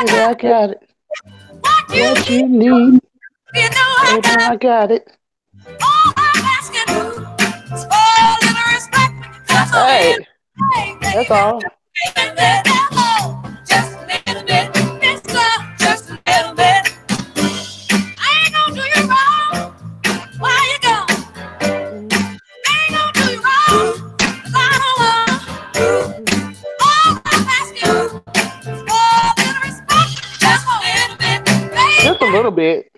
Baby, I got it. What you need, baby, I got it. Hey, that's all. Just a little bit.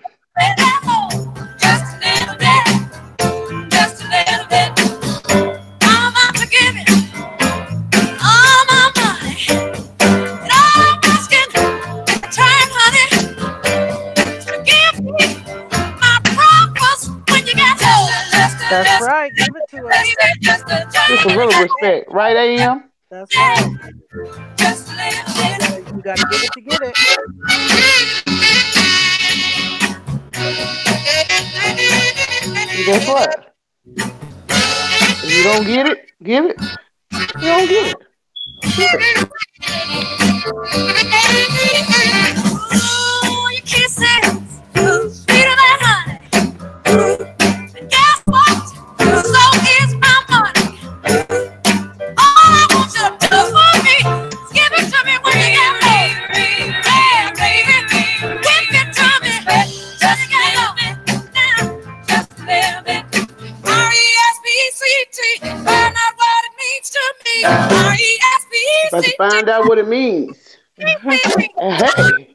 That's right. Give it to us. Just a little respect, right, AM? That's right. You gotta give it to get it. And guess what? If you don't get it, give it. You don't get it. Give it. Ooh, your kisses, sweeter than honey. And guess what? So is my money. All I want you to do for me is give it to me when you get paid. Yeah, baby, give it to me. Just a little bit now, just a little bit. RESPCT, find out what it means to me. About to RESPCT. find out what it means. Hey,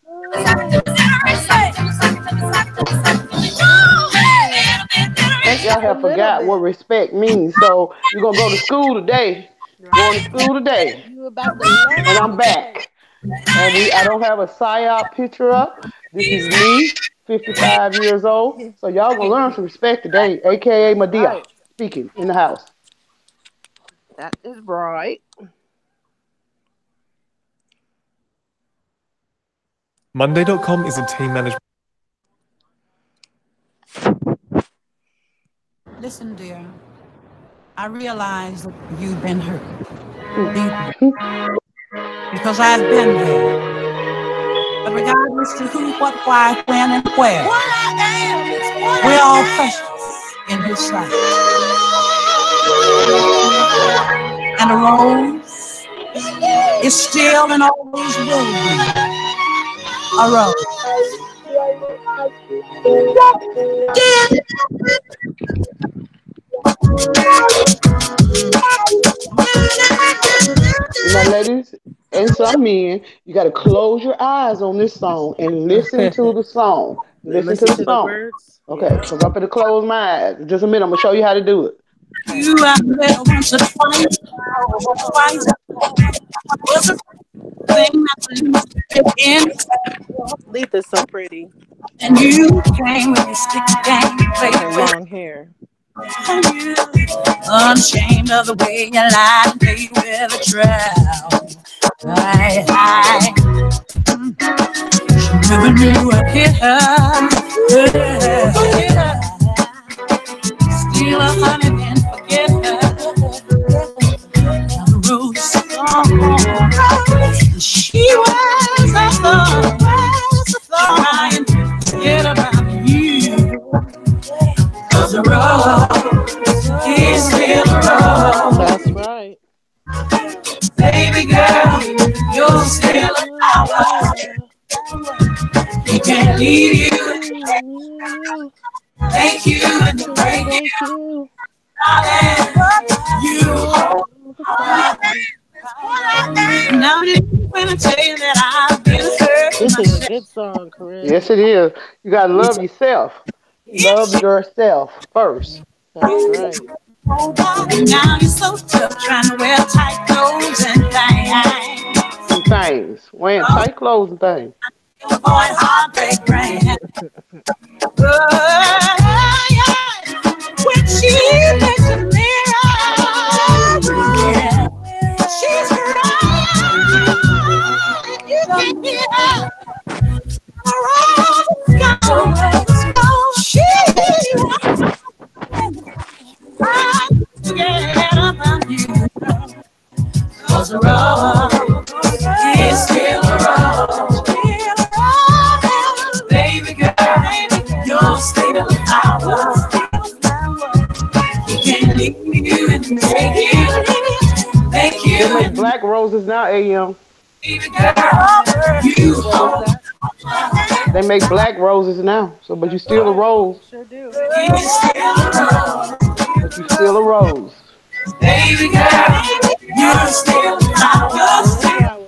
think y'all have forgot what respect means. So you're gonna go to school today. Going to school today. You about to learn. And I'm back. And I don't have a psyop picture up. This is me, 55 years old. So y'all gonna learn some respect today, aka Medea, Right. speaking in the house. That is right. Monday.com is a team management. Listen, dear, I realize that you've been hurt because I've been there. But regardless to who, what, why, when, and where, we're all precious in His sight. And a rose is still and always will be a rose. Now, ladies and some men, you got to close your eyes on this song and listen to the song. Listen to the song. words. Okay, because I'm going to close my eyes. In just a minute, I'm going to show you how to do it. You have met once or twice, was a thing that in, Letha's so pretty. and you came with your sticky game, played Her with long hair. you, unshamed of the way you lied and played with a trowel. I never knew I'd hit her. Steal a honey and forget her. The road is long. She was a thorn, trying to forget about you. 'Cause the road is still a road. That's right. Baby girl, you're still a flower. He can't leave you. Thank you and break it. Darling, you. Now when I tell you that I've been hurt. This is a good song, Kerensz. Yes, it is. You got to love yourself. Love yourself first. That's right. Now you're so tough trying to wear tight clothes and things. Some things. Wearing tight clothes and things. Avoid heartbreak rain. When she looks in the mirror, she's crying. You can hear her. She get up on you. 'Cause the road is still a road. They make black roses now, AM. baby girl, you What was hold that? They make black roses now. So, but you That's still a right. rose. Sure do. me still around. But you still a rose. Baby girl, you're still Still a flowers. flower.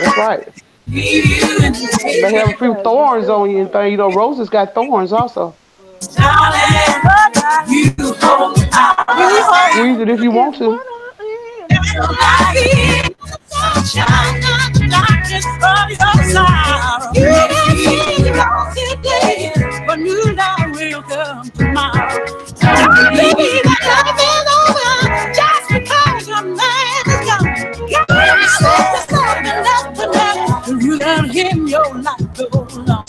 That's right. Leave you in the You may day, have a few Yes, you thorns still a on you and flower. things. You know, roses got thorns also. darling. You hold me You out. hold Squeeze it if you is want what to. I am. Nobody sunshine, not the darkness from your sorrow. You may be lost today, but new love will come tomorrow. Don't believe that love is over just because your man is gone. God says love and love forever. Without him, your life goes on.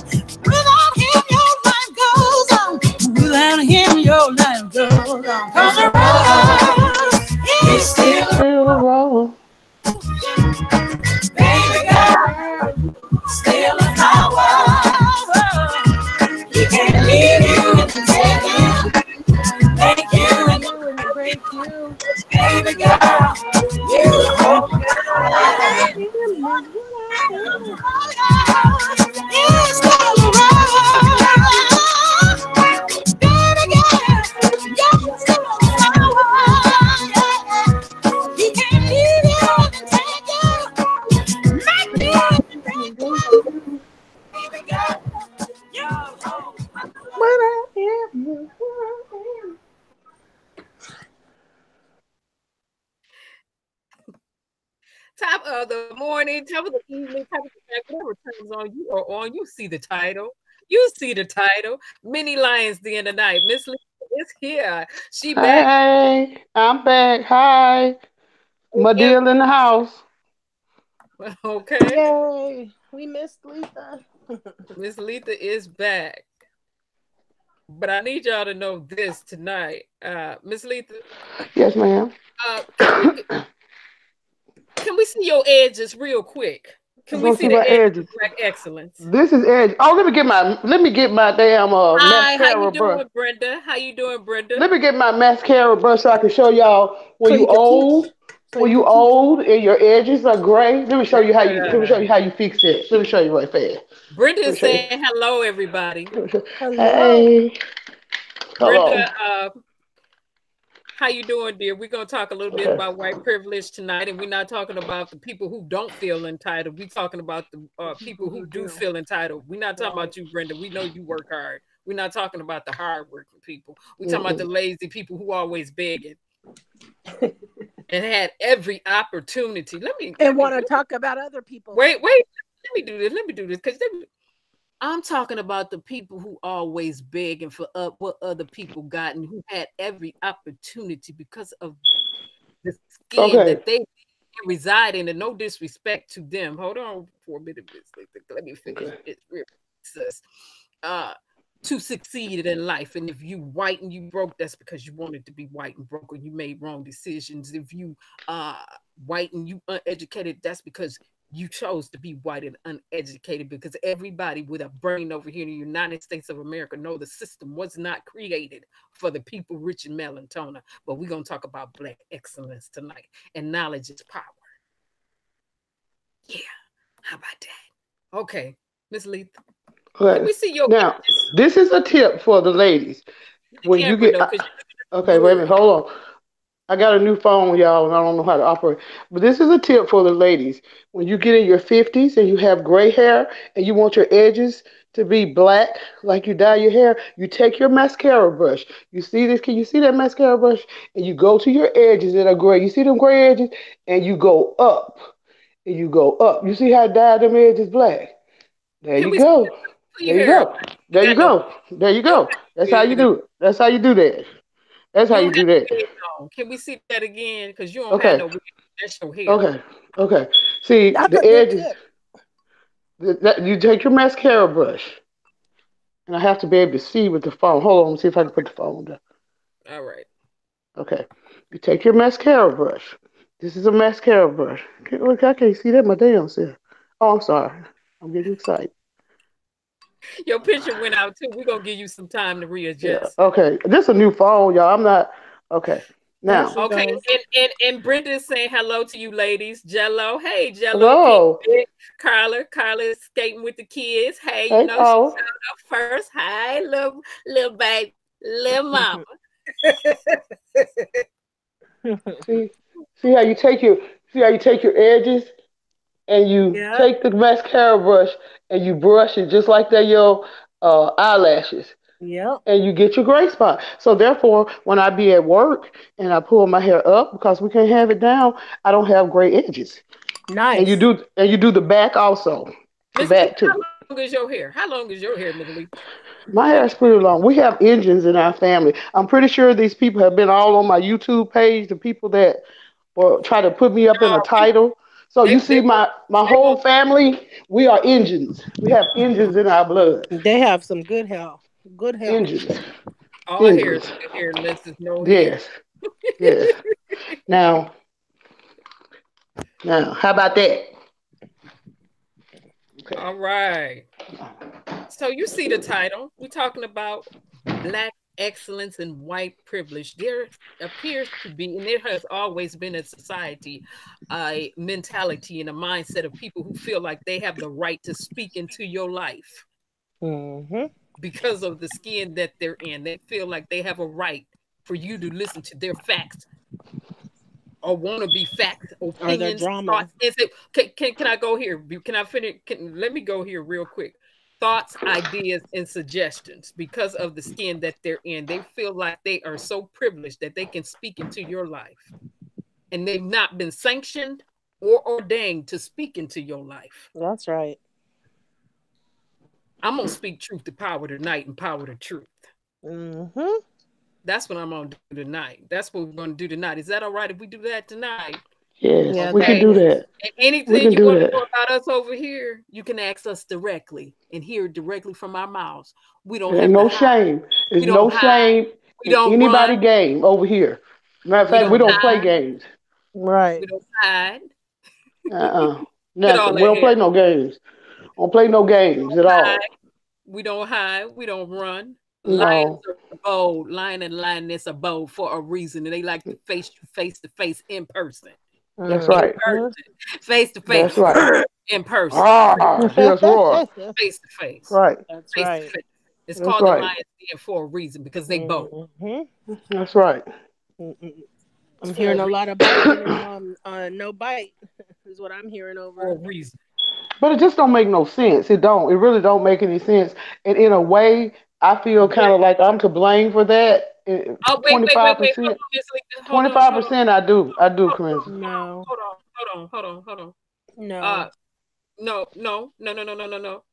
Without him, your life goes on. Without him, your life goes on. 'Cause the road is It's still still a rose. baby girl, still a flower. You can't leave you in the table. Thank you Thank and you and break you. baby girl, you hold me What I tight. am is what I am. You still around. Baby girl, you're still a flower. You can't leave you and take you. Make you and And break break you. you. Baby girl, you're home. What I am is what I am. Hey, I'm back. Hi. My deal in the house. Yay. We missed Letha. Yes, ma'am. Let's go see my edges. This is edge. Oh, let me get my damn mascara brush. Let me get my mascara brush so I can show y'all So when you you could old. teach. So When you you could teach. old and your edges are gray, let me show you how you fix it. Let me show you right fast. Let me show you. Let me show. Hello. Hey, hold on. Okay. The people who do. Right. Mm-mm. And want to talk about other people. Okay. Okay. Okay. Now, this is a tip for the ladies. When you get, okay, wait a minute, hold on. I got a new phone, y'all, and I don't know how to operate. But this is a tip for the ladies. When you get in your 50s and you have gray hair and you want your edges to be black, like you dye your hair, you take your mascara brush. You see this? Can you see that mascara brush? And you go to your edges that are gray. You see them gray edges? And you go up. And you go up. You see how I dyed them edges black? There you go. There you go. There you go. There you go. That's how you do it. That's how you do that. That's how you do that. Okay. Okay. Okay. See That's the a good edges. tip. You take your mascara brush, and I have to be able to see with the phone. Hold on, let me see if I can put the phone down. Okay. You take your mascara brush. This is a mascara brush. Look, I can't see that my damn self. Oh, I'm sorry. I'm getting excited. Yeah. Okay. This is a new phone, y'all. I'm not. Okay. Now, okay, and Brenda's saying hello to you, ladies. Jello, hey Jello, hello. Carla is skating with the kids. Hey, Hey, you know she showed up first. Hi, little baby, little mama. see how you take your edges and you take the mascara brush and you brush it just like they're your eyelashes. Yep. And you get your gray spot. So therefore, when I be at work and I pull my hair up because we can't have it down, I don't have gray edges. Nice. And you do the back also. The back too. How long is your hair? How long is your hair, Miss Lee? My hair is pretty long. We have engines in our family. I'm pretty sure these people have been all on my YouTube page. The people that will try to put me up in a title. So you see my whole family, we are engines. We have engines in our blood. They have some good health. Good health. Engines. All engines. Hair less is no hair. Yes. Now, how about that? Okay. All right. So you see the title. We're talking about Black excellence and white privilege. There appears to be, and there has always been in society, a mentality and a mindset of people who feel like they have the right to speak into your life. Because of the skin that they're in. They feel like they have a right for you to listen to their facts or want to be facts, opinions, thoughts. Is it, can I go here? Can I finish? Let me go here real quick. Thoughts, ideas, and suggestions. Because of the skin that they're in, they feel like they are so privileged that they can speak into your life. And they've not been sanctioned or ordained to speak into your life. That's right. I'm going to speak truth to power tonight and power to truth. That's what I'm going to do tonight. That's what we're going to do tonight. Is that all right if we do that tonight? Yes, we can do that. And anything you want to know about us over here, you can ask us directly and hear directly from our mouths. We don't have no shame. There's no shame in anybody game over here. Matter of fact, we don't play games. Right. We don't hide. Nothing. We don't play no games. Don't play no games at all. We don't hide. We don't run. Lions are bold. Lion and lioness are bold for a reason. And they like to face you face to face in person. That's right. Face to face. That's right. In person. Yes, roar. Face to face. Right. That's right. It's called the Lions Den for a reason because they bold. That's right. I'm hearing a lot of biting and no bite is what I'm hearing over. For a reason. But it just don't make no sense. It really don't make any sense. And in a way, I feel kind of like I'm to blame for that. 25%. 25% I do, Kerensz. No. Hold on. No. No.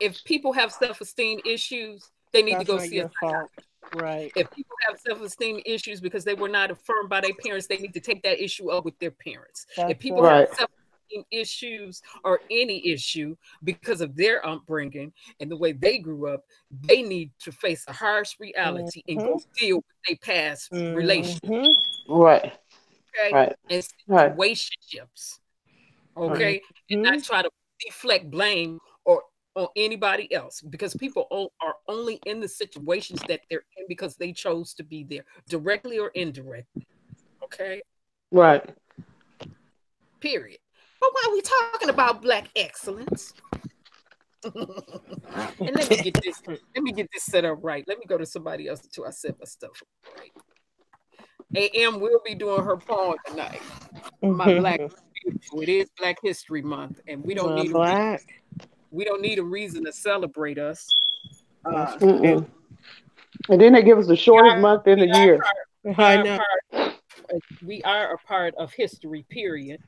If people have self-esteem issues, they need to go see a psychiatrist. Right. If people have self-esteem issues because they were not affirmed by their parents, they need to take that issue up with their parents. If people have self-esteem issues or any issue because of their upbringing and the way they grew up, they need to face a harsh reality and go deal with their past relationships. Right. Okay. Right. And situationships. Okay. And not try to deflect blame on anybody else, because people are only in the situations that they're in because they chose to be there, directly or indirectly. Okay. Right. Period. But why are we talking about Black excellence? And let me get this set up right. Let me go to somebody else until I set my stuff up right. AM will be doing her poem tonight. My Black beautiful. It is Black History Month, and we don't need a reason to celebrate us. And then they give us the shortest month in the year. We are a part of history, period.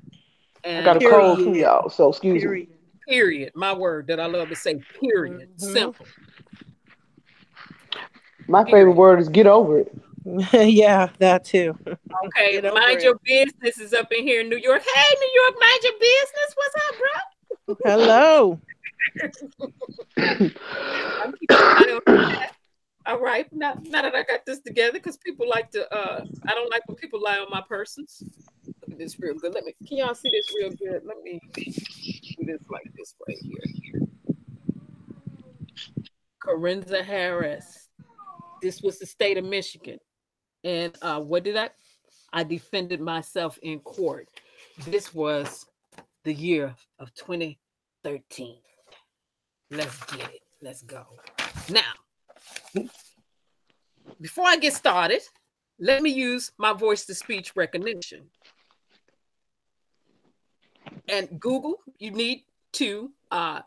And I got a cold too, y'all, so excuse me. Period. My word that I love to say, period. Simple. My favorite word is get over it. Yeah, that too. Okay, mind your business is up in here in New York. Hey, New York, mind your business. What's up, bro? Hello. I'm keeping an eye on that. All right, now that I got this together, because people like to, I don't like when people lie on my persons. Look at this real good. Can y'all see this real good? Let me do this like this right here. Kerensz Harris. This was the state of Michigan. And what did I? I defended myself in court. This was the year of 2013. Let's get it. Let's go. Now, before I get started, let me use my voice-to-speech recognition. And Google, you need to type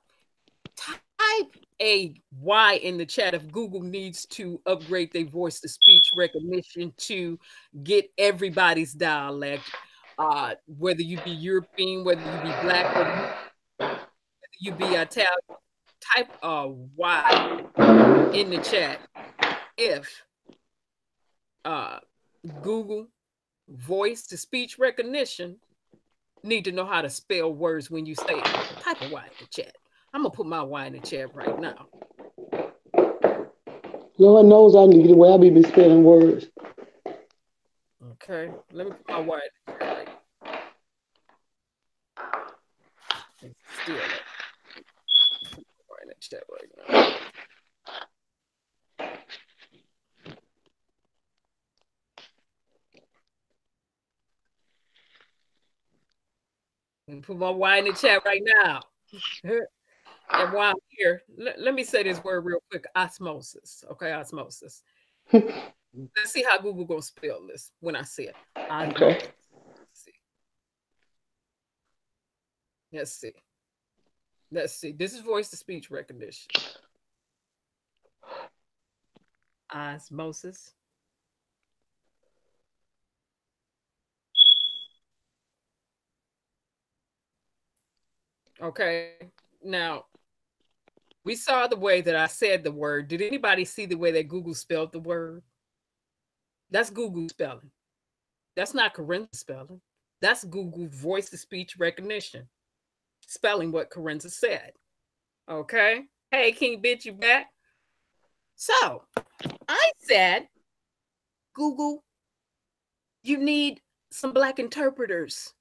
a Y in the chat if Google needs to upgrade their voice-to-speech recognition to get everybody's dialect, whether you be European, whether you be Black, whether you be Italian. Type Y in the chat if Google voice-to-speech recognition need to know how to spell words when you say it. Type a Y in the chat. I'm gonna put my Y in the chat right now. Lord knows I need the way I be misspelling words. Okay, let me put my Y in the chat. Still put my Y in the chat right now. And put my Y in the chat right now. And while I'm here, let me say this word real quick. Osmosis. Okay, osmosis. Let's see how Google gonna spell this when I say it. Okay. Let's see. Let's see. This is voice-to-speech recognition. Osmosis. Okay, now we saw the way that I said the word. Did anybody see the way that Google spelled the word? That's Google spelling. That's not Kerensz spelling. That's Google voice-to-speech recognition spelling what Kerensz said. Okay. Hey, King Bitch, you back? So I said, Google, you need some Black interpreters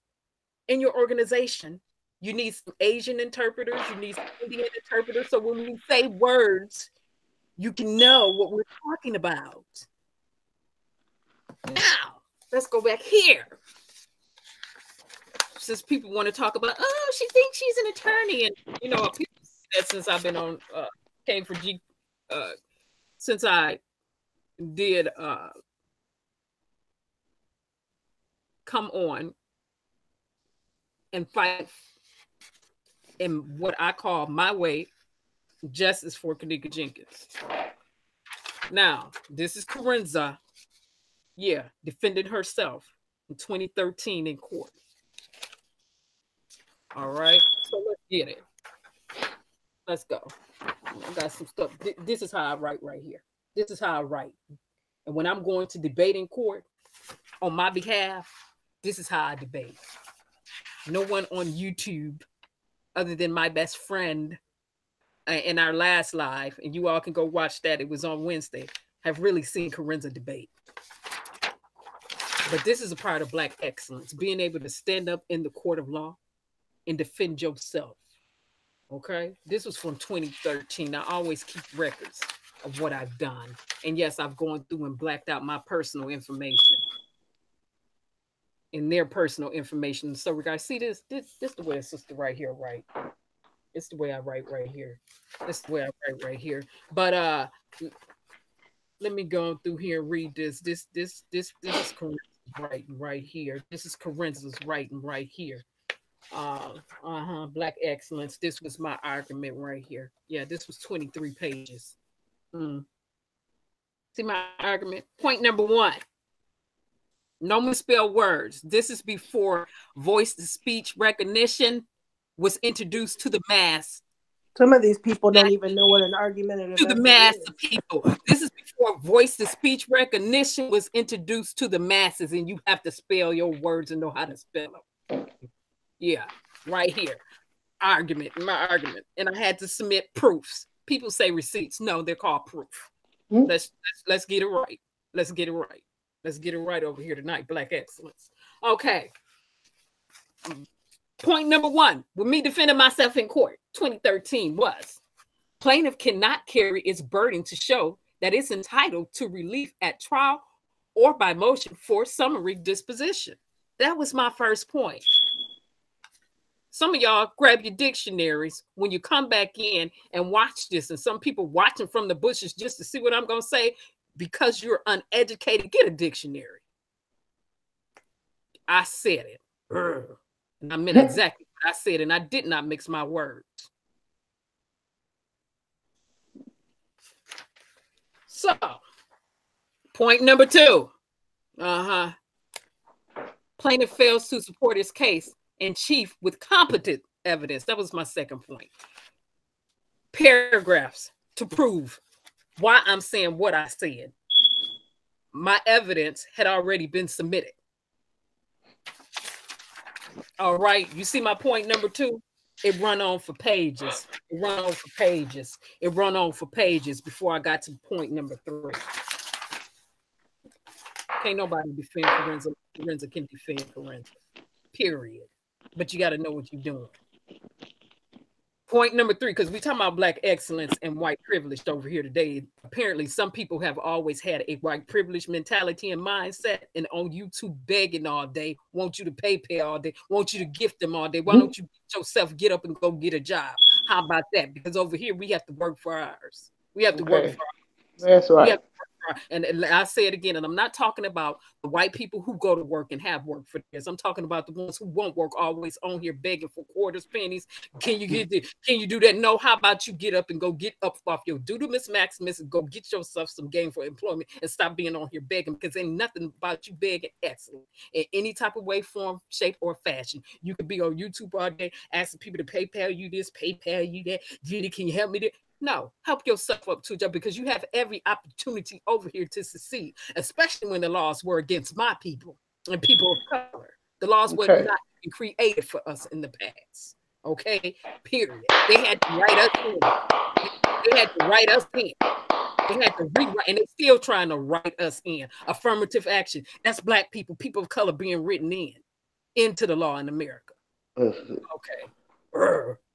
in your organization. You need some Asian interpreters. You need some Indian interpreters. So when we say words, you can know what we're talking about. Now, let's go back here. Since people want to talk about, oh, she thinks she's an attorney. And, you know, people said since I've been on, came for G, since I did come on and fight in what I call my way, justice for Kenneka Jenkins. Now, this is Kerensz, defended herself in 2013 in court. All right, so let's get it. Let's go. I got some stuff. This is how I write right here. This is how I write. And when I'm going to debate in court on my behalf, this is how I debate. No one on YouTube other than my best friend in our last live, and you all can go watch that. It was on Wednesday. Have really seen Kerensz debate. But this is a part of Black excellence, being able to stand up in the court of law and defend yourself. Okay? This was from 2013. I always keep records of what I've done. And yes, I've gone through and blacked out my personal information and their personal information. So we guys see this the way a sister right here, right? It's the way I write right here. It's the way I write right here. But let me go through here and read this. This is Kerensz's writing right here. This is Kerensz's writing right here. Black excellence. This was my argument right here. Yeah, this was 23 pages. See my argument? Point number 1. No misspelled words. This is before voice-to-speech recognition was introduced to the mass. Some of these people don't even know what an argumentative to the mass of people. This is before voice-to-speech recognition was introduced to the masses, and you have to spell your words and know how to spell them. Yeah, right here. Argument, my argument. And I had to submit proofs. People say receipts. No, they're called proof. Let's get it right. Let's get it right. Let's get it right over here tonight. Black excellence. Okay. Point number 1, with me defending myself in court, 2013 was, plaintiff cannot carry its burden to show that it's entitled to relief at trial or by motion for summary disposition. That was my first point. Some of y'all grab your dictionaries when you come back in and watch this, and some people watching from the bushes just to see what I'm going to say because you're uneducated. Get a dictionary. I said it. And I meant exactly what I said, and I did not mix my words. So, point number 2. Plaintiff fails to support his case in chief with competent evidence. That was my second point. Paragraphs to prove why I'm saying what I said. My evidence had already been submitted. All right, you see my point number 2? It run on for pages. It run on for pages. It run on for pages before I got to point number 3. Can't nobody defend Kerensz. Kerensz can defend Kerensz. Period. But you got to know what you're doing. Point number 3, because we're talking about Black excellence and white privilege over here today. Apparently, some people have always had a white privilege mentality and mindset, and on YouTube begging all day, want you to PayPal all day, want you to gift them all day. Why don't you get up and go get a job? How about that? Because over here, we have to work for ours. We have to work for ours. That's right. And I say it again, and I'm not talking about the white people who go to work and have work for this. I'm talking about the ones who won't work, always on here begging for quarters, pennies. Can you get this? Can you do that? No. How about you get up and go get up off your Dudamus Maximus and go get yourself some gainful employment and stop being on here begging, because ain't nothing about you begging excellent in any type of way, form, shape, or fashion. You could be on YouTube all day asking people to PayPal you this, PayPal you that. Judy, can you help me there? No, help yourself up to a job, because you have every opportunity over here to succeed, especially when the laws were against my people and people of color. The laws were not created for us in the past. Okay, period. They had to write us in. They had to write us in. They had to rewrite, and they're still trying to write us in. Affirmative action. That's Black people, people of color being written into the law in America. Okay.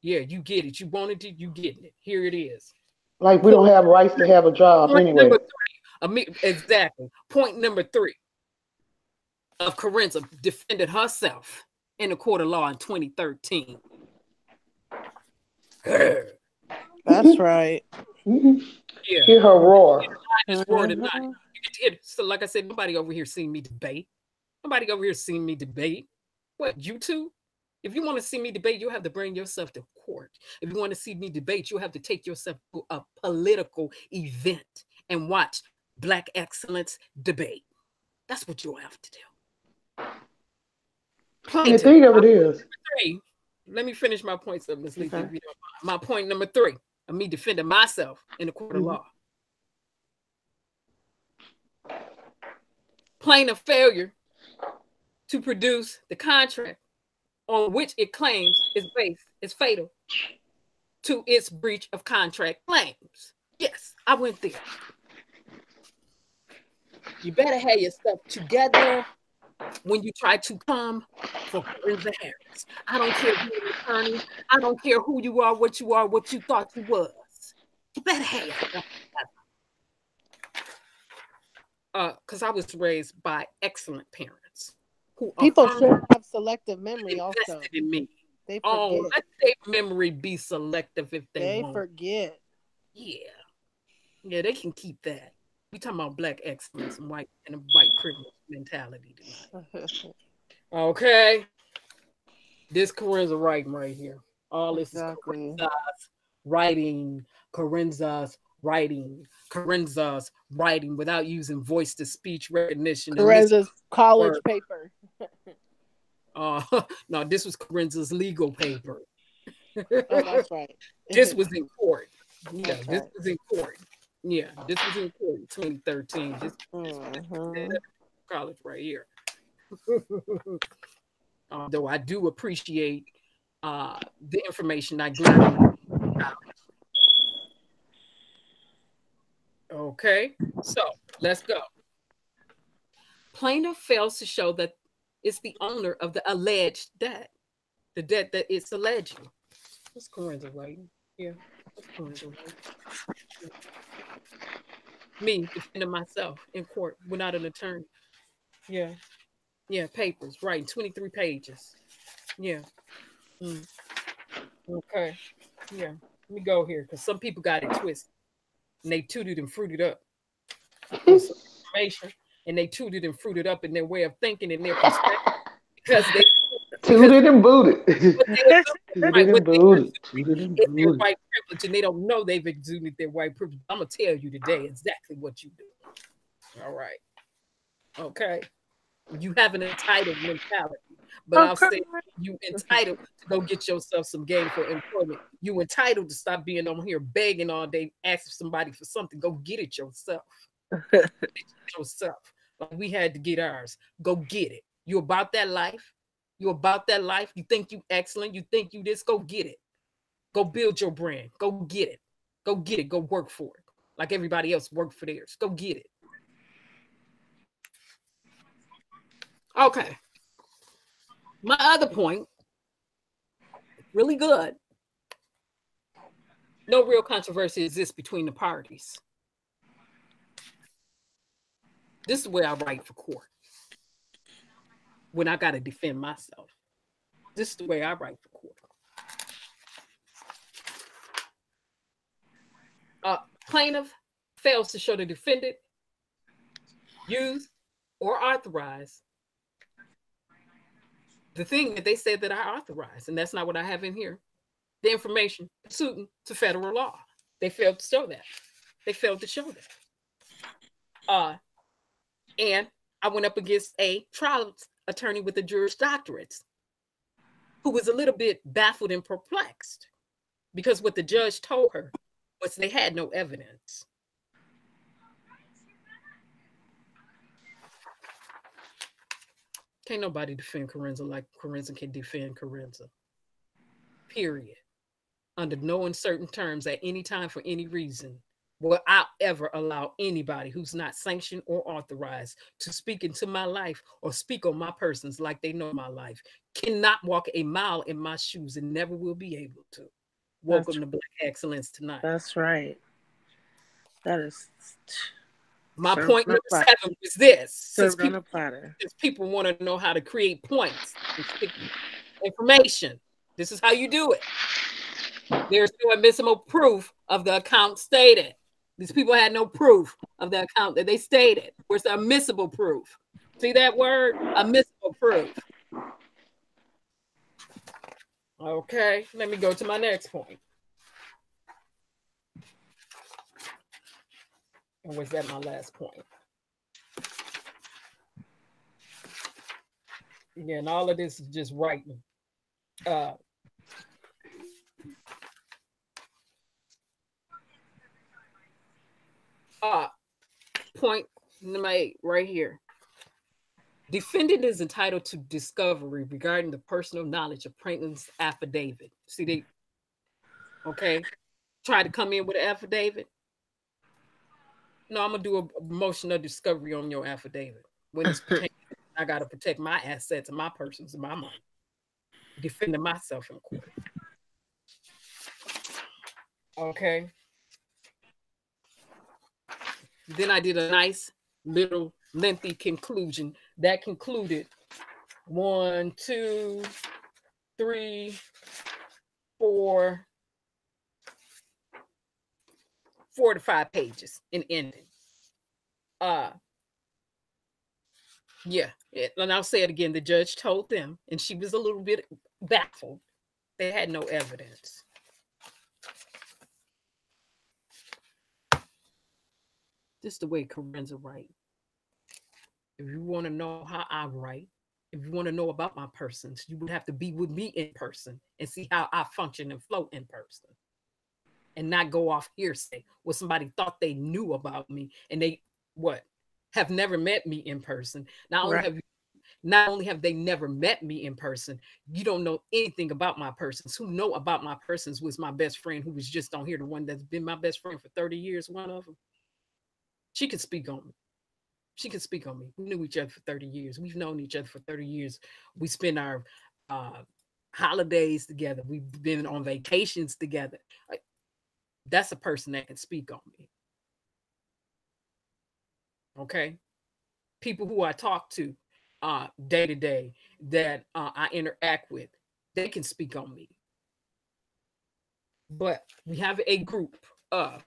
Yeah, you get it. You wanted it, you getting it. Here it is. Like we don't have rights to have a job anyway. Number 3, exactly. Point number 3 of Kerensz defended herself in the court of law in 2013. That's right. Yeah. Hear her roar. So like I said, nobody over here seen me debate. Nobody over here seen me debate. What, you two? If you want to see me debate, you'll have to bring yourself to court. If you want to see me debate, you'll have to take yourself to a political event and watch Black excellence debate. That's what you'll have to do. The thing of it is, let me finish my points up, Ms. Lee. My point number 3 of me defending myself in the court of law. Plaintiff failure to produce the contract on which it claims is fatal to its breach of contract claims. Yes, I went there. You better have your stuff together when you try to come for Kerensz Harris. I don't care who you're attorney. I don't care who you are, what you thought you was. You better have your stuff together. Because I was raised by excellent parents. People should have selective memory also. In me. They forget. Let their memory be selective if they want. Forget. Yeah, they can keep that. We talking about Black excellence and white privilege mentality tonight. Okay, this Kerensz writing right here. All this is Kerensz's writing. Kerensz's writing without using voice to speech recognition. Kerensz's college paper. No, this was Kerensz's legal paper. Oh, that's right. This was in court. Yeah, this was in court. Yeah, this was in court in 2013. This college right here. Though I do appreciate the information I gleaned. Okay, so let's go. Plaintiff fails to show that it's the owner of the alleged debt, the debt that it's alleging. What's Kerensz writing? Yeah, Me defending myself in court without an attorney. Yeah. Yeah, papers, writing 23 pages. Yeah. Mm. Okay. Yeah. Let me go here because some people got it twisted and they tooted and fruited up with some information and they tooted and fruited up in their way of thinking and their perspective because they tooted and booted. Right, Tooted and booted. Tooted and their booted. white privilege and they don't know they've exuded their white privilege. I'm gonna tell you today exactly what you do. All right. Okay. You have an entitled mentality, but I'll say you entitled to go get yourself some gainful employment. You entitled to stop being on here begging all day, asking somebody for something. Go get it yourself. Get it yourself. Like we had to get ours. Go get it. You about that life? You about that life? You think you excellent? You think you this? Go get it. Go build your brand. Go get it. Go get it. Go work for it. Like everybody else worked for theirs. Go get it. Okay. My other point, really good. No real controversy exists between the parties. This is where I write for court. When I got to defend myself. This is the way I write for court. Plaintiff fails to show the defendant, use, or authorize the thing that they said that I authorized, and that's not what I have in here. The information suiting to federal law. They failed to show that. They failed to show that. And I went up against a trial attorney with a Juris Doctorate who was a little bit baffled and perplexed because what the judge told her was they had no evidence. Can't nobody defend Kerensz like Kerensz can defend Kerensz. Period. Under no uncertain terms at any time for any reason will I ever allow anybody who's not sanctioned or authorized to speak into my life or speak on my persons like they know my life. Cannot walk a mile in my shoes and never will be able to. Welcome to Black Excellence tonight. That's right. That is... My point number 7 was this. Since people want to know how to create points and stick information, this is how you do it. There's no admissible proof of the account stated. These people had no proof of the account that they stated. Where's the admissible proof? See that word? Admissible proof. Okay, let me go to my next point. And was that my last point? Yeah, and all of this is just writing. Point number 8 right here. Defendant is entitled to discovery regarding the personal knowledge of plaintiff's affidavit. See, they try to come in with an affidavit. No, I'm gonna do a motion of discovery on your affidavit. When it's I gotta protect my assets and my persons and my money. Defending myself in court. Okay. Then I did a nice little lengthy conclusion that concluded 1, 2, 3, 4 to 5 pages and ending. Yeah, and I'll say it again. The judge told them, and she was a little bit baffled. They had no evidence. This is the way Kerensz write. If you want to know how I write, if you want to know about my persons, you would have to be with me in person and see how I function and flow in person. And not go off hearsay what somebody thought they knew about me and they have never met me in person. Not only have they never met me in person, you don't know anything about my persons. Who know about my persons was my best friend who was just on here, the one that's been my best friend for 30 years, one of them. She could speak on me. She could speak on me. We knew each other for 30 years. We've known each other for 30 years. We spend our holidays together. We've been on vacations together. That's a person that can speak on me. Okay. People who I talk to day to day, that I interact with, they can speak on me. But we have a group of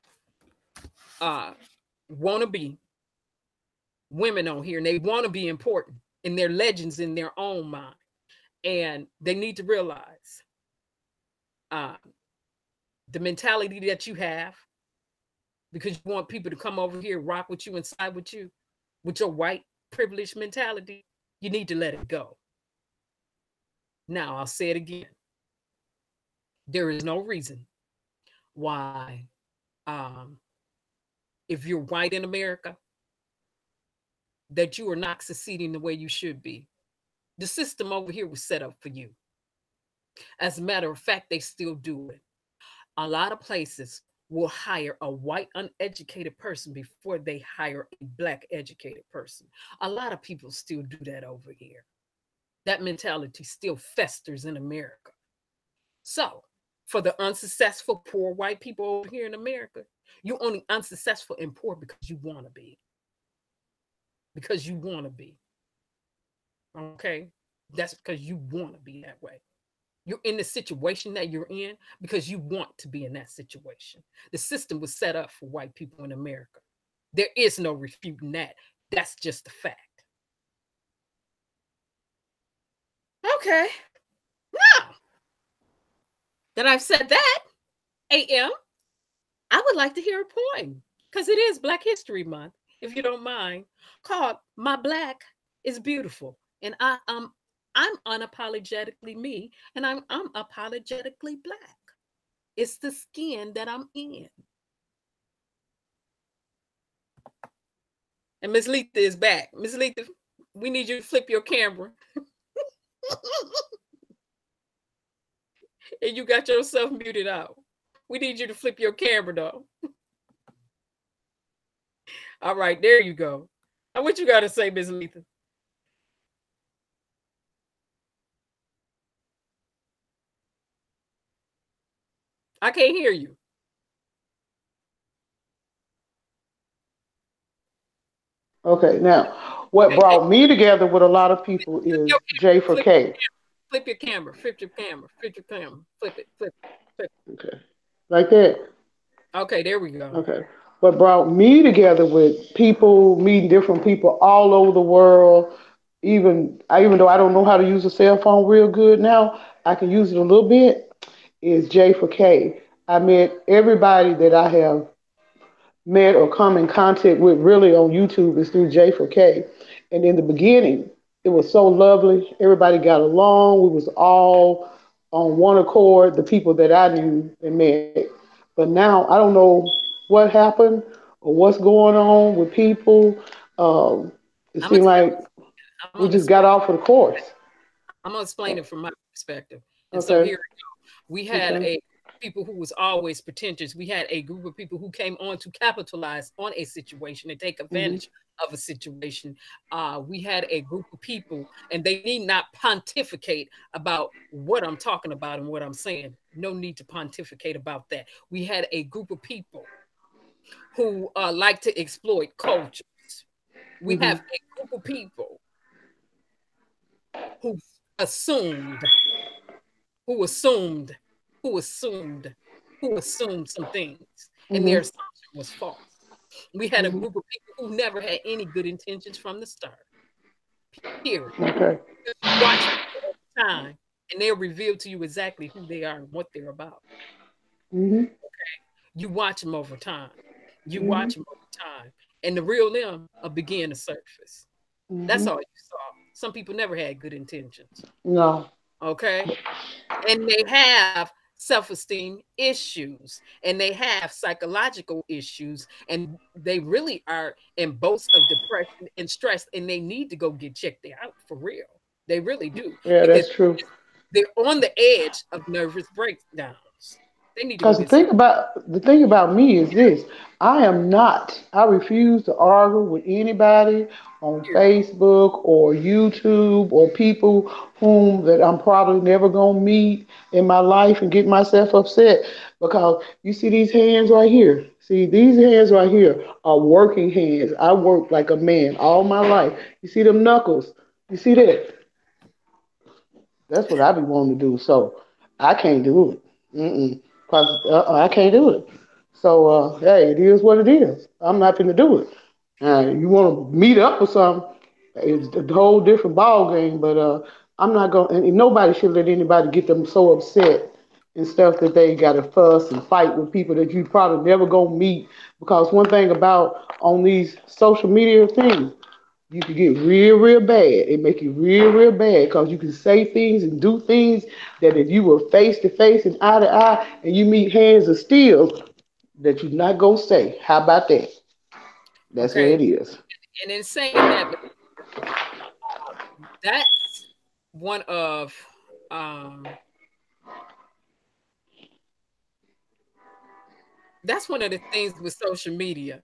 wannabe women on here, and they want to be important, and they're legends in their own mind. And they need to realize the mentality that you have, because you want people to come over here, rock with you, and side with you, with your white privileged mentality. You need to let it go. Now, I'll say it again. There is no reason why, if you're white in America, that you are not succeeding the way you should be. The system over here was set up for you. As a matter of fact, they still do it. A lot of places will hire a white uneducated person before they hire a black educated person. A lot of people still do that over here. That mentality still festers in America. So, for the unsuccessful poor white people over here in America, you're only unsuccessful and poor because you want to be. Because you want to be. Okay? That's because you want to be that way. You're in the situation that you're in because you want to be in that situation. The system was set up for white people in America. There is no refuting that. That's just a fact. Okay. Now that I've said that, AM, I would like to hear a poem, because it is Black History Month, if you don't mind, called "My Black is Beautiful." And I'm unapologetically me, and I'm apologetically black. It's the skin that I'm in. And Miss Letha is back. Miss Letha, we need you to flip your camera. And you got yourself muted out. We need you to flip your camera, though. All right, there you go. Now, what you got to say, Miss Letha? I can't hear you. Okay, now, what brought me together with a lot of people is J for K. Flip your camera, flip your camera, flip your camera, flip it, flip it. Okay, like that. Okay, there we go. Okay. What brought me together with people, meeting different people all over the world, even though I don't know how to use a cell phone real good now, I can use it a little bit, is J for K. I met everybody that I have met or come in contact with really on YouTube is through J for K. And in the beginning, it was so lovely. Everybody got along. We was all on one accord, the people that I knew and met. But now I don't know what happened or what's going on with people. It seems like we just got off of the course. I'm going to explain it from my perspective. And so here we had a people who was always pretentious. We had a group of people who came on to capitalize on a situation and take advantage of a situation. We had a group of people, and they need not pontificate about what I'm talking about and what I'm saying. No need to pontificate about that. We had a group of people who like to exploit cultures. We have a group of people who assumed some things, and their assumption was false. We had a group of people who never had any good intentions from the start. Period. Okay. You watch them over time, and they'll reveal to you exactly who they are and what they're about. Okay. You watch them over time. And the real them will begin to surface. That's all you saw. Some people never had good intentions. No. Okay. And they have self-esteem issues, and they have psychological issues, and they really are in boats of depression and stress, and they need to go get checked out for real. They really do. Yeah, that's true. They're on the edge of nervous breakdowns. They need to go Because get some. the thing about me is this: I am not. I refuse to argue with anybody on Period. Facebook or YouTube or people whom that I'm probably never gonna meet in my life and get myself upset because you see these hands right here. See these hands right here are working hands. I work like a man all my life. You see them knuckles? You see that? That's what I be wanting to do. So I can't do it. Cause I can't do it. So hey, it is what it is. I'm not gonna do it. You want to meet up or something? It's a whole different ball game. But I'm not gonna. And nobody should let anybody get them so upset and stuff that they got to fuss and fight with people that you probably never gonna meet. Because one thing about on these social media things, you can get real, real bad. It make you real, real bad because you can say things and do things that if you were face to face and eye to eye and you meet hands of steel, that you're not gonna say. How about that? That's what Okay. it is. And in saying that, that's one of um that's one of the things with social media.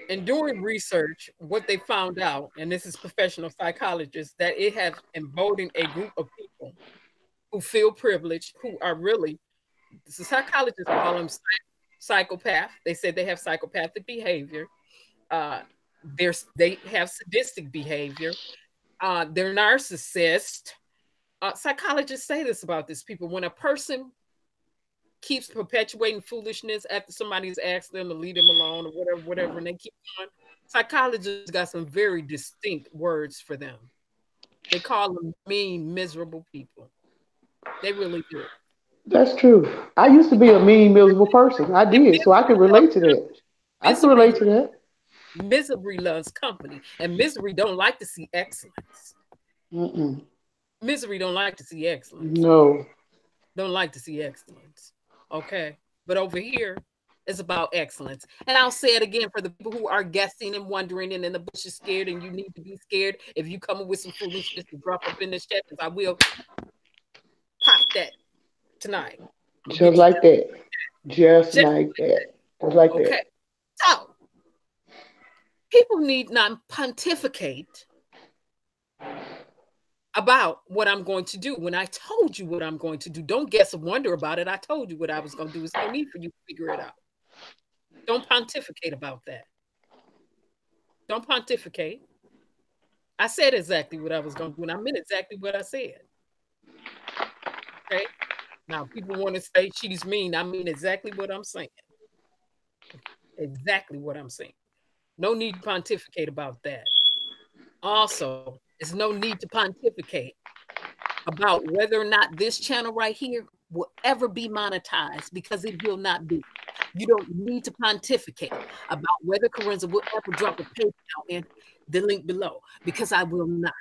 And doing research, what they found out, and this is professional psychologists, that it has emboldened a group of people who feel privileged, who are really, the psychologists call them psychopath. They said they have psychopathic behavior. Uh, they have sadistic behavior. They're narcissists. Psychologists say this about these people. When a person keeps perpetuating foolishness after somebody's asked them to leave them alone or whatever, whatever, and they keep on, psychologists got some very distinct words for them. They call them mean, miserable people. They really do. That's true. I used to be a mean, miserable person. I And did, so I can relate to that. I can misery, relate to that. misery loves company, and misery don't like to see excellence. Mm-mm. Misery don't like to see excellence. No. Don't like to see excellence. Okay. But over here, it's about excellence. And I'll say it again for the people who are guessing and wondering and in the bush is scared and you need to be scared. If you come up with some foolishness to drop up in this chat, because I will pop that tonight. I'm gonna Just get you like that. Just just like that. Just like okay. that. So people need not pontificate about what I'm going to do. When I told you what I'm going to do, don't guess and wonder about it. I told you what I was going to do. It's no need for you to figure it out. Don't pontificate about that. Don't pontificate. I said exactly what I was going to do, and I meant exactly what I said. Okay? Now, people want to say she's mean. I mean exactly what I'm saying. Exactly what I'm saying. No need to pontificate about that. Also, there's no need to pontificate about whether or not this channel right here will ever be monetized because it will not be. You don't need to pontificate about whether Kerenz will ever drop a PayPal in the link below because I will not.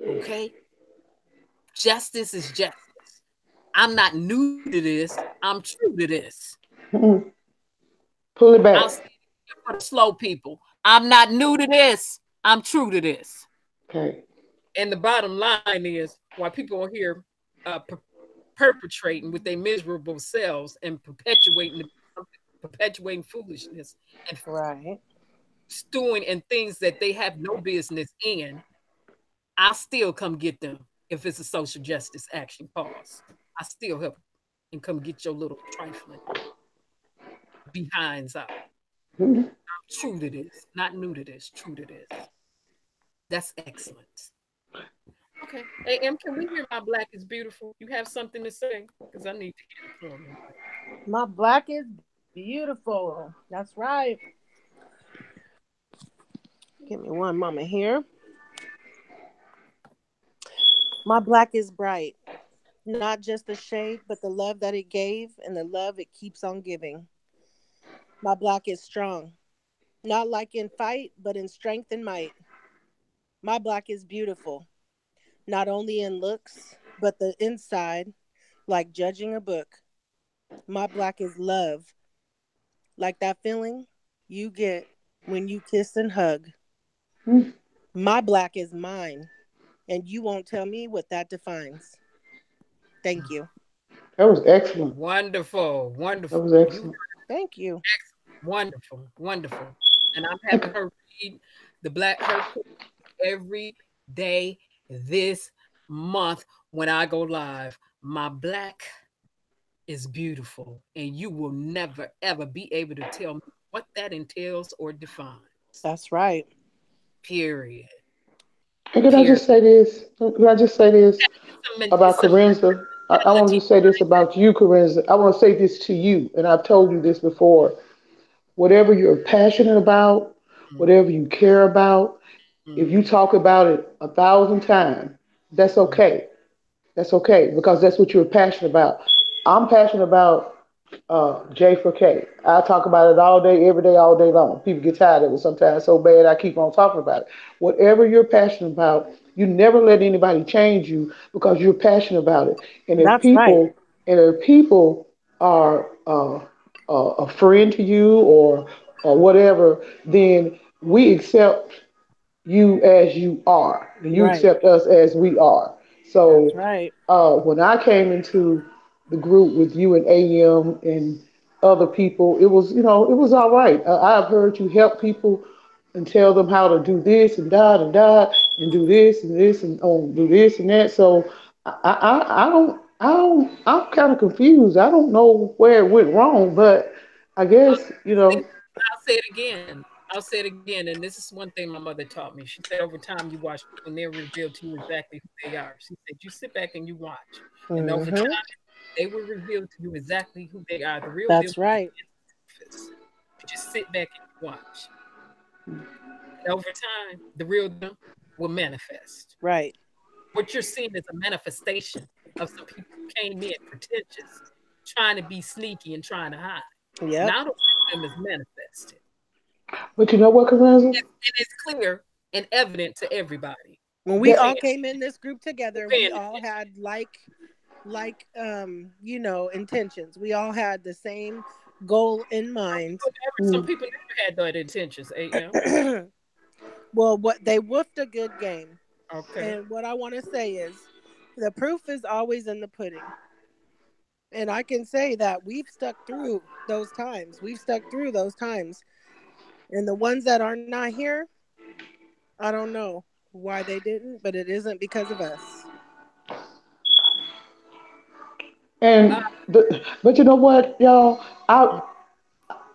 Okay? Justice is justice. I'm not new to this. I'm true to this. Pull it back. I'll say it for the slow people. I'm not new to this. I'm true to this. Okay. And the bottom line is why people are here perpetrating with their miserable selves and perpetuating foolishness and Right. stewing in things that they have no business in. I still come get them if it's a social justice action pause. I still help and come get your little trifling behinds out. Mhm. I'm true to this, not new to this, true to this. That's excellence. Okay. Hey, M, can we hear My Black is Beautiful? You have something to say? Because I need to hear it from you. My black is beautiful. That's right. Give me one moment here. My black is bright. Not just the shade, but the love that it gave and the love it keeps on giving. My black is strong. Not like in fight, but in strength and might. My black is beautiful. Not only in looks, but the inside, like judging a book. My black is love. Like that feeling you get when you kiss and hug. Mhm. My black is mine, and you won't tell me what that defines. Thank you. That was excellent. Wonderful, That wonderful. was You excellent. Thank you. wonderful, wonderful. And I'm having Okay. her read the Black Her every day this month when I go live. My black is beautiful, and you will never ever be able to tell me what that entails or defines. That's right. Period. And can I Period. just say this? Can I just say this It's about some Corinza? I want to mentality. just say this about you, Corinza. I want to say this to you, and I've told you this before. Whatever you're passionate about, whatever you care about, if you Mm-hmm. talk about it 1,000 times, that's okay. That's okay because that's what you're passionate about. I'm passionate about J for K. I talk about it all day, every day, all day long. People get tired of it sometimes so bad I keep on talking about it. Whatever you're passionate about, you never let anybody change you because you're passionate about it. And if That's right. people and if people are a friend to you or whatever, then we accept you as you are, and you Right. accept us as we are. That's So right. when I came into the group with you and AM and other people, it was it was all right. I've heard you help people and tell them how to do this and da and do this and this and do this and that. So I'm kind of confused. I don't know where it went wrong, but I guess I'll say it again. I'll say it again. And this is one thing my mother taught me. She said, over time, you watch people and they'll reveal to you exactly who they are. She said, you sit back and you watch. And over time, Mm-hmm. they will reveal to you exactly who they are. The real deal That's will be right. in the surface. You just sit back and you watch. And over time, the real deal will manifest. Right. What you're seeing is a manifestation of some people who came in pretentious, trying to be sneaky and trying to hide. Yep. Now the real them is manifested. but you know what, Corinza? And it's clear and evident to everybody When we who That all paying came in this group who together, we paying all attention. had intentions. We all had the same goal in mind. Some mm, people never had that intentions. AM. Well, what they woofed a good game. Okay. And what I want to say is the proof is always in the pudding. And I can say that we've stuck through those times. We've stuck through those times. And the ones that are not here, I don't know why they didn't, but it isn't because of us. and but you know what, y'all?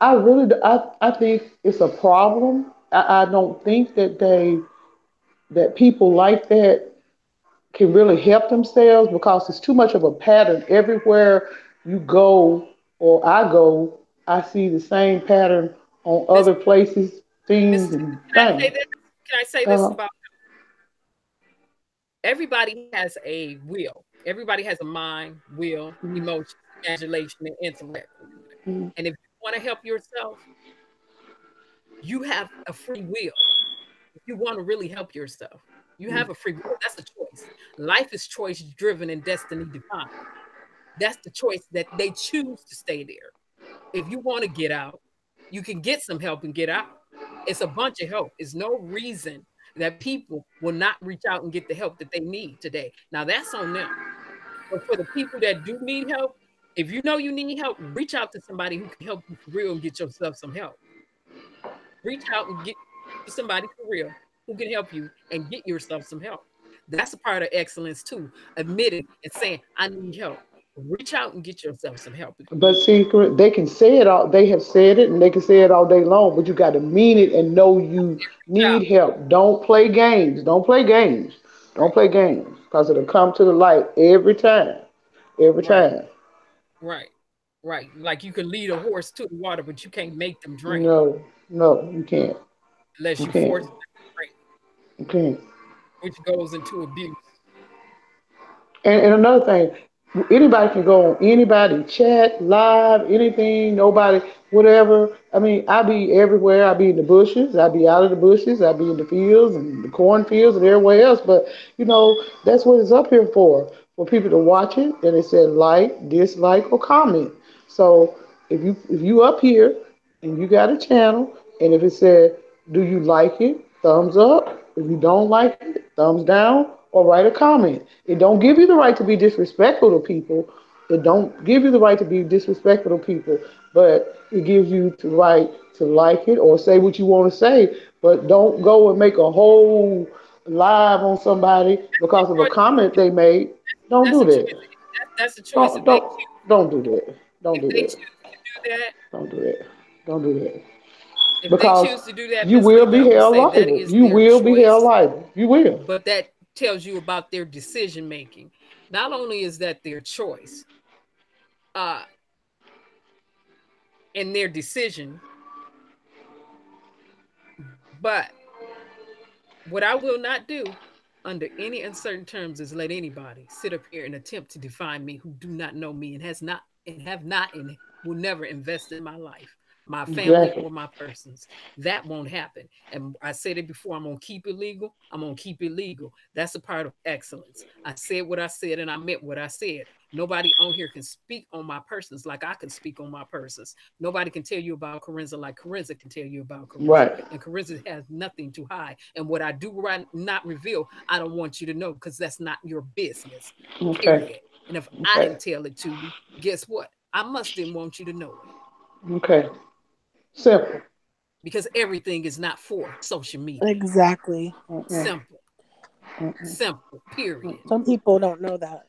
I really I think it's a problem. I don't think that people like that can really help themselves because it's too much of a pattern everywhere you go or I go. I see the same pattern on Miss other places, Miss things, T, and can I say things. this? Can I say this Uh, about everybody has a will. Everybody has a mind, will, mm, emotion, imagination, and intellect. mm, And if you want to help yourself, you have a free will. If you want to really help yourself, you mm. have a free will. That's a choice. Life is choice driven and destiny defined. That's the choice that they choose to stay there. If you want to get out, you can get some help and get out. It's a bunch of help. It's no reason that people will not reach out and get the help that they need today. Now that's on them. But for the people that do need help, if you know you need help, reach out to somebody who can help you for real and get yourself some help. Reach out and get to somebody for real who can help you and get yourself some help. That's a part of excellence too. Admitting and saying, I need help. Reach out and get yourself some help if you But need see, they can say it all. They have said it, and they can say it all day long. But you got to mean it and know you help. need help. Don't play games. Don't play games. Don't Right, play games because it'll come to the light every time. Every right, time. right, right. Like you can lead a horse to the water, but you can't make them drink No, no, you can't. unless You you can't. force them to drink, You can't. which goes into abuse. And another thing, anybody can go on anybody chat live, anything, nobody, whatever. I mean, I be everywhere. I be in the bushes. I be out of the bushes. I be in the fields and the cornfields and everywhere else. But that's what it's up here for people to watch it. And it said like, dislike, or comment. So if you up here and you got a channel, and if it said, do you like it? Thumbs up. If you don't like it, thumbs down or write a comment. It don't give you the right to be disrespectful to people, It don't give you the right to be disrespectful to people, but it gives you the right to like it or say what you want to say. But don't go and make a whole live on somebody because of a comment they made. Don't That's do a choice. that. That's a choice. Don't don't don't do that. Don't If do they that. choose to do that, Don't do that. Don't do that. if they Because choose to do that, you Miss will Lita, be I'm gonna held say that liable. is You their will be held choice. liable. You will. But that tells you about their decision making. Not only is that their choice, uh, and their decision, but what I will not do under any uncertain terms is let anybody sit up here and attempt to define me who do not know me and has not and have not and will never invest in my life, my family, Exactly. or my persons. That won't happen. And I said it before, I'm gonna keep it legal. I'm gonna keep it legal. That's a part of excellence. I said what I said and I meant what I said. Nobody on here can speak on my persons like I can speak on my persons. Nobody can tell you about Kerensz like Kerensz can tell you about Kerensz. Right. And Kerensz has nothing to hide. And what I do right not reveal, I don't want you to know because that's not your business. Okay. Period. And if I Okay. didn't tell it to you, guess what? I must didn't want you to know it. Okay. Simple. Because everything is not for social media. Exactly. Simple. Simple. Period. Some people don't know that.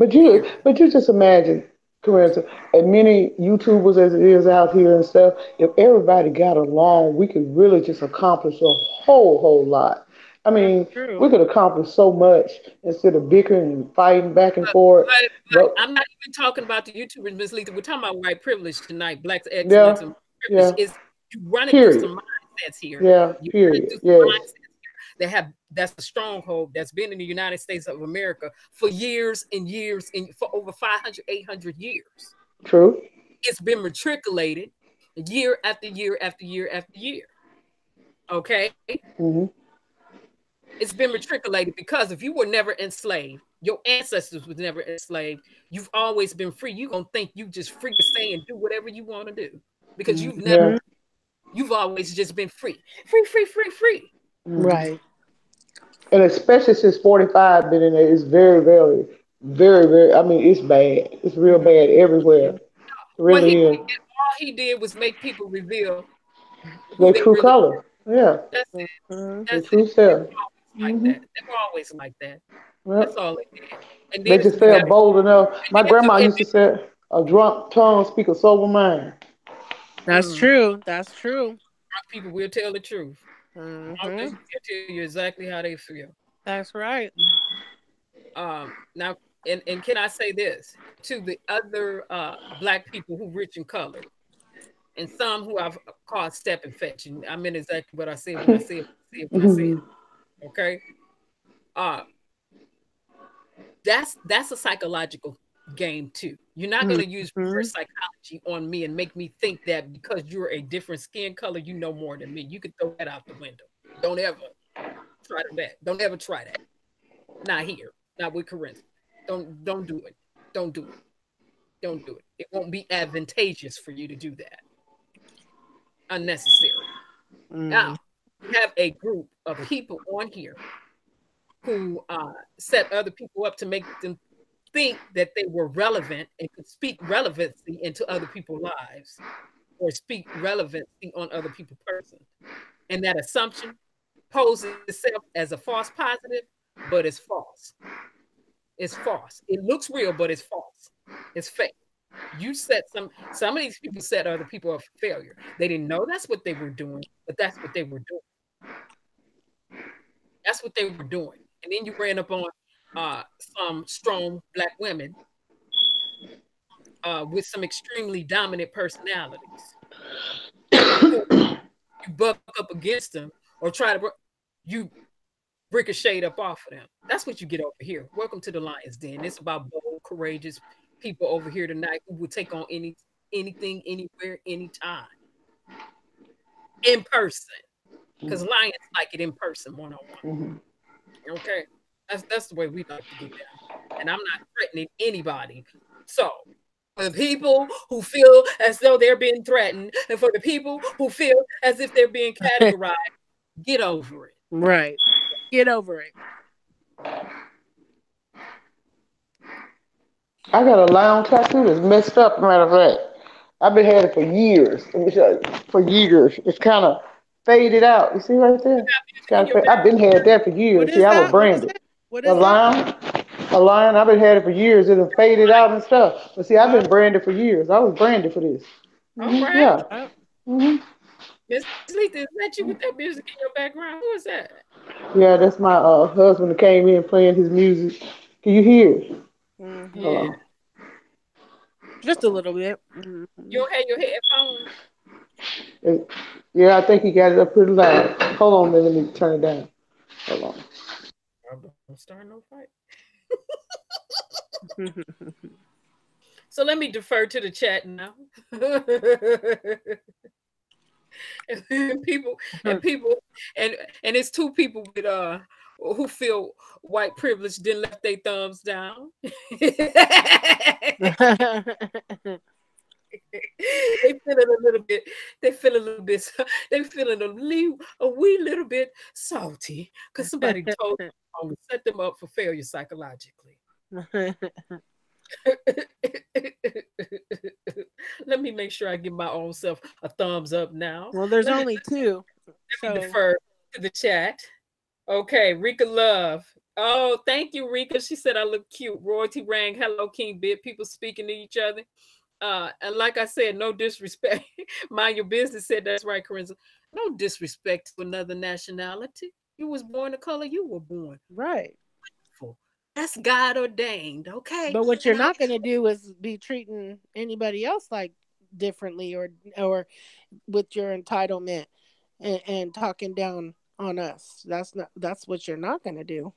Period. But you just imagine, Carissa, and many YouTubers as it is out here and stuff. If everybody got along, we could really just accomplish a whole lot. I That's mean, true. we could accomplish so much instead of bickering and fighting back and forth. But But I'm not even talking about the YouTubers, Miss Letha. We're talking about white privilege tonight, black excellence yeah, and privilege. yeah. Is you running through Period. some mindsets here. Yeah. You running Period. through some Yes. mindsets that's a stronghold that's been in the United States of America for years and years and for over 500, 800 years. True. It's been matriculated year after year after year after year. Okay? Hmm. It's been matriculated because if you were never enslaved, your ancestors was never enslaved, you've always been free. You're gonna think you just free to say and do whatever you want to do because Yeah. you've always just been free. Free, free, free, free. Hmm. Right. And especially since 45 been in there, it's very. I mean, it's bad. It's real bad everywhere. It What he really is. did, all he did was make people reveal who Their they true really color. Yeah. are. That's it. Mhm. Their That's it. true self. Like Hmm. that. They were always like that. That's Yep. all they did. And They then just you have felt bold enough. My and grandma used to say, "A drunk tongue speak a sober mind." That's true. That's true. drunk people will tell the truth. Drunk Hmm. people will tell you exactly how they feel. That's right. Now, and can I say this to the other black people who rich and colored, and some who I've called step and fetch, and I meant exactly what I said when I said what I said. Hmm. Okay, uh, that's a psychological game too. You're not going to use Hmm. reverse psychology on me and make me think that because you're a different skin color, you know more than me. You can throw that out the window. Don't ever try that. Don't ever try that. Not here. Not with Corinth. Don't do it. Don't do it. Don't do it. It won't be advantageous for you to do that. Unnecessary. Now, Mm. you have a group of people on here who set other people up to make them think that they were relevant and could speak relevancy into other people's lives or speak relevancy on other people's person. And that assumption poses itself as a false positive, but it's false. It's false. It looks real, but it's false. It's fake. You set some of these people set other people up for failure. They didn't know that's what they were doing, but that's what they were doing. That's what they were doing. And then you ran up on some strong black women with some extremely dominant personalities. Who you buck up against them or try to you ricochet up off of them. That's what you get over here. Welcome to the Lions Den. It's about bold, courageous people over here tonight who will take on anything, anywhere, anytime, in person. Because Lions like it in person, one on Hmm. one. Okay, that's the way we like to get down. And I'm not threatening anybody. So for the people who feel as though they're being threatened, and for the people who feel as if they're being categorized, get over it. Right. Get over it. I got a lounge tattoo that's messed up. Matter of fact, I've been had it for years. Let me show you. For years, it's kind of faded out. You see right there? It's kind of. I've been had that for What years. See, is I was that? What is branded. that? What A is that? lion, a lion. I've been had it for years. It's faded out and stuff. But see, I've Wow. been branded for years. I was branded for this. All right. Yeah. Wow. Miss Lisa, is that you with that music in your background? Who is that? Yeah, that's my husband that came in playing his music. Can you hear it? Mm-hmm. Yeah. Hold Just a little bit. You don't have your headphones? on. Yeah, I think he got it up pretty loud. Hold on, man. Let me turn it down. Hold on. Don't start no fight. Mm-hmm. So let me defer to the chat now. and people and people and it's two people with who feel white privilege then left their thumbs down. They feeling a little bit. They feel a little bit. They feeling a wee little bit salty because somebody told them to set them up for failure psychologically. Let me make sure I give my own self a thumbs up now. Well, there's Let me, only two. let me So defer to the chat. Okay, Rika Love. Oh, thank you, Rika. She said I look cute. Royalty rang. Hello, King Bit. People speaking to each other. And like I said, no disrespect. Mind your business. Said that's right, Kerensz. No disrespect to another nationality. You was born the color you were born. right. That's God ordained, okay? But what you're And I not going to do is be treating anybody else like differently or with your entitlement and talking down on us. That's what you're not going to do.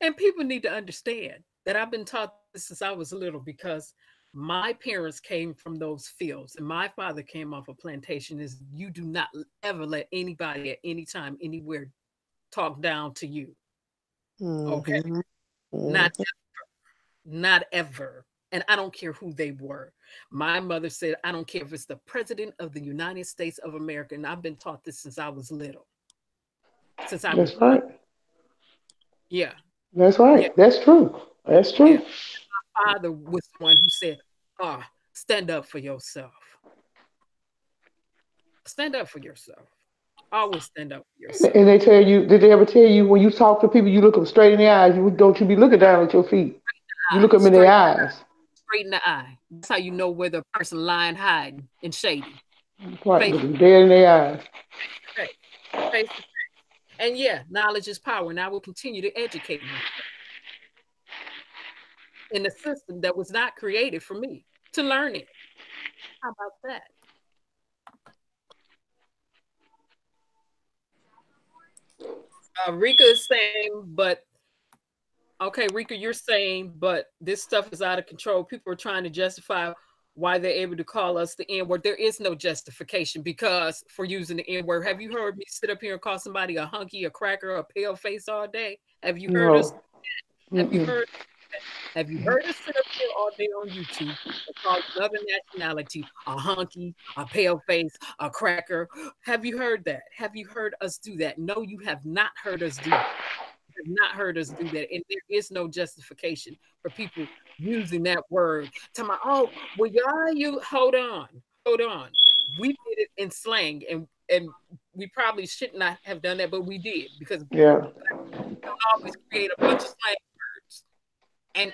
and people need to understand that I've been taught this since I was little because my parents came from those fields and my father came off a plantation is you do not ever let anybody at any time anywhere talk down to you. Okay? Mm-hmm. Not not ever. And I don't care who they were. My mother said, I don't care if it's the president of the United States of America. And I've been taught this since I was little, since I was That's young. right. Yeah. That's Yeah. right. That's true. That's Yeah. true. My father was the one who said, stand up for yourself. Stand up for yourself. Always stand up for And yourself. they tell you, did they ever tell you when you talk to people, you look them straight in the eyes? You don't you be looking down at your feet. You look them in their Straight, eyes. straight in the eye. That's how you know whether a person lying, hiding, and shady. Right, Face look them dead in their eyes. to face. Face to face. And yeah, knowledge is power. And I will continue to educate myself in a system that was not created for me to learn it. How about that? Rika is saying, but okay, Rika, you're saying, but this stuff is out of control. People are trying to justify why they're able to call us the N word. There is no justification because for using the N word. Have you heard me sit up here and call somebody a hunky, a cracker, a pale face all day? Have you heard us? No. Have you Mm-mm. heard? Have you heard us sit up here all day on YouTube and call another nationality a hunky, a pale face, a cracker? Have you heard that? Have you heard us do that? No, you have not heard us do that. You have not heard us do that. And there is no justification for people using that word. Tell me, oh, well, y'all, you hold on, hold on. We did it in slang, and we probably should not have done that, but we did because Yeah. don't always create a bunch of slang words. And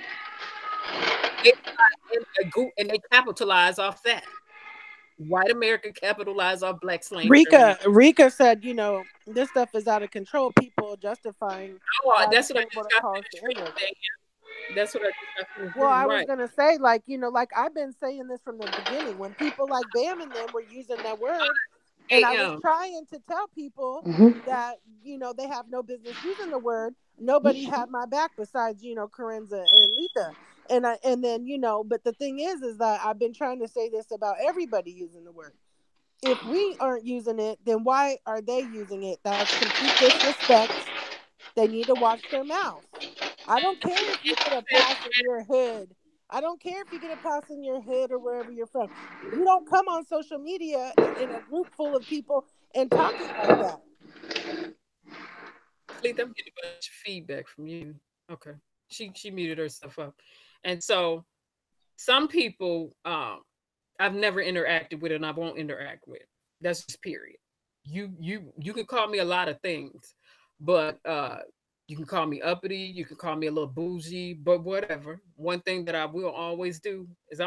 and they capitalize off that. White America capitalize off black slang terminology. Rika said, this stuff is out of control. People justifying Oh, why that's what I they just want to got call us the finished N-word. reading. That's what I just got finished Well, reading. I was Right. gonna say, like I've been saying this from the beginning. When people like Bam and them were using that word, and I was AM. trying to tell people Mm-hmm. that they have no business using the word. Nobody had my back besides Kerensz and Letha. And then but the thing is that I've been trying to say this about everybody using the word. If we aren't using it, then why are they using it? That's complete disrespect. They need to watch their mouth. I don't care if you get a pass in your hood. I don't care if you get a pass in your hood or wherever you're from. You don't come on social media in a group full of people and talking like that. Please, I'm getting a bunch of feedback from you. Okay. She muted herself up. And so some people I've never interacted with and I won't interact with. That's just period. You can call me a lot of things, but you can call me uppity, you can call me a little bougie, but whatever. One thing that I will always do is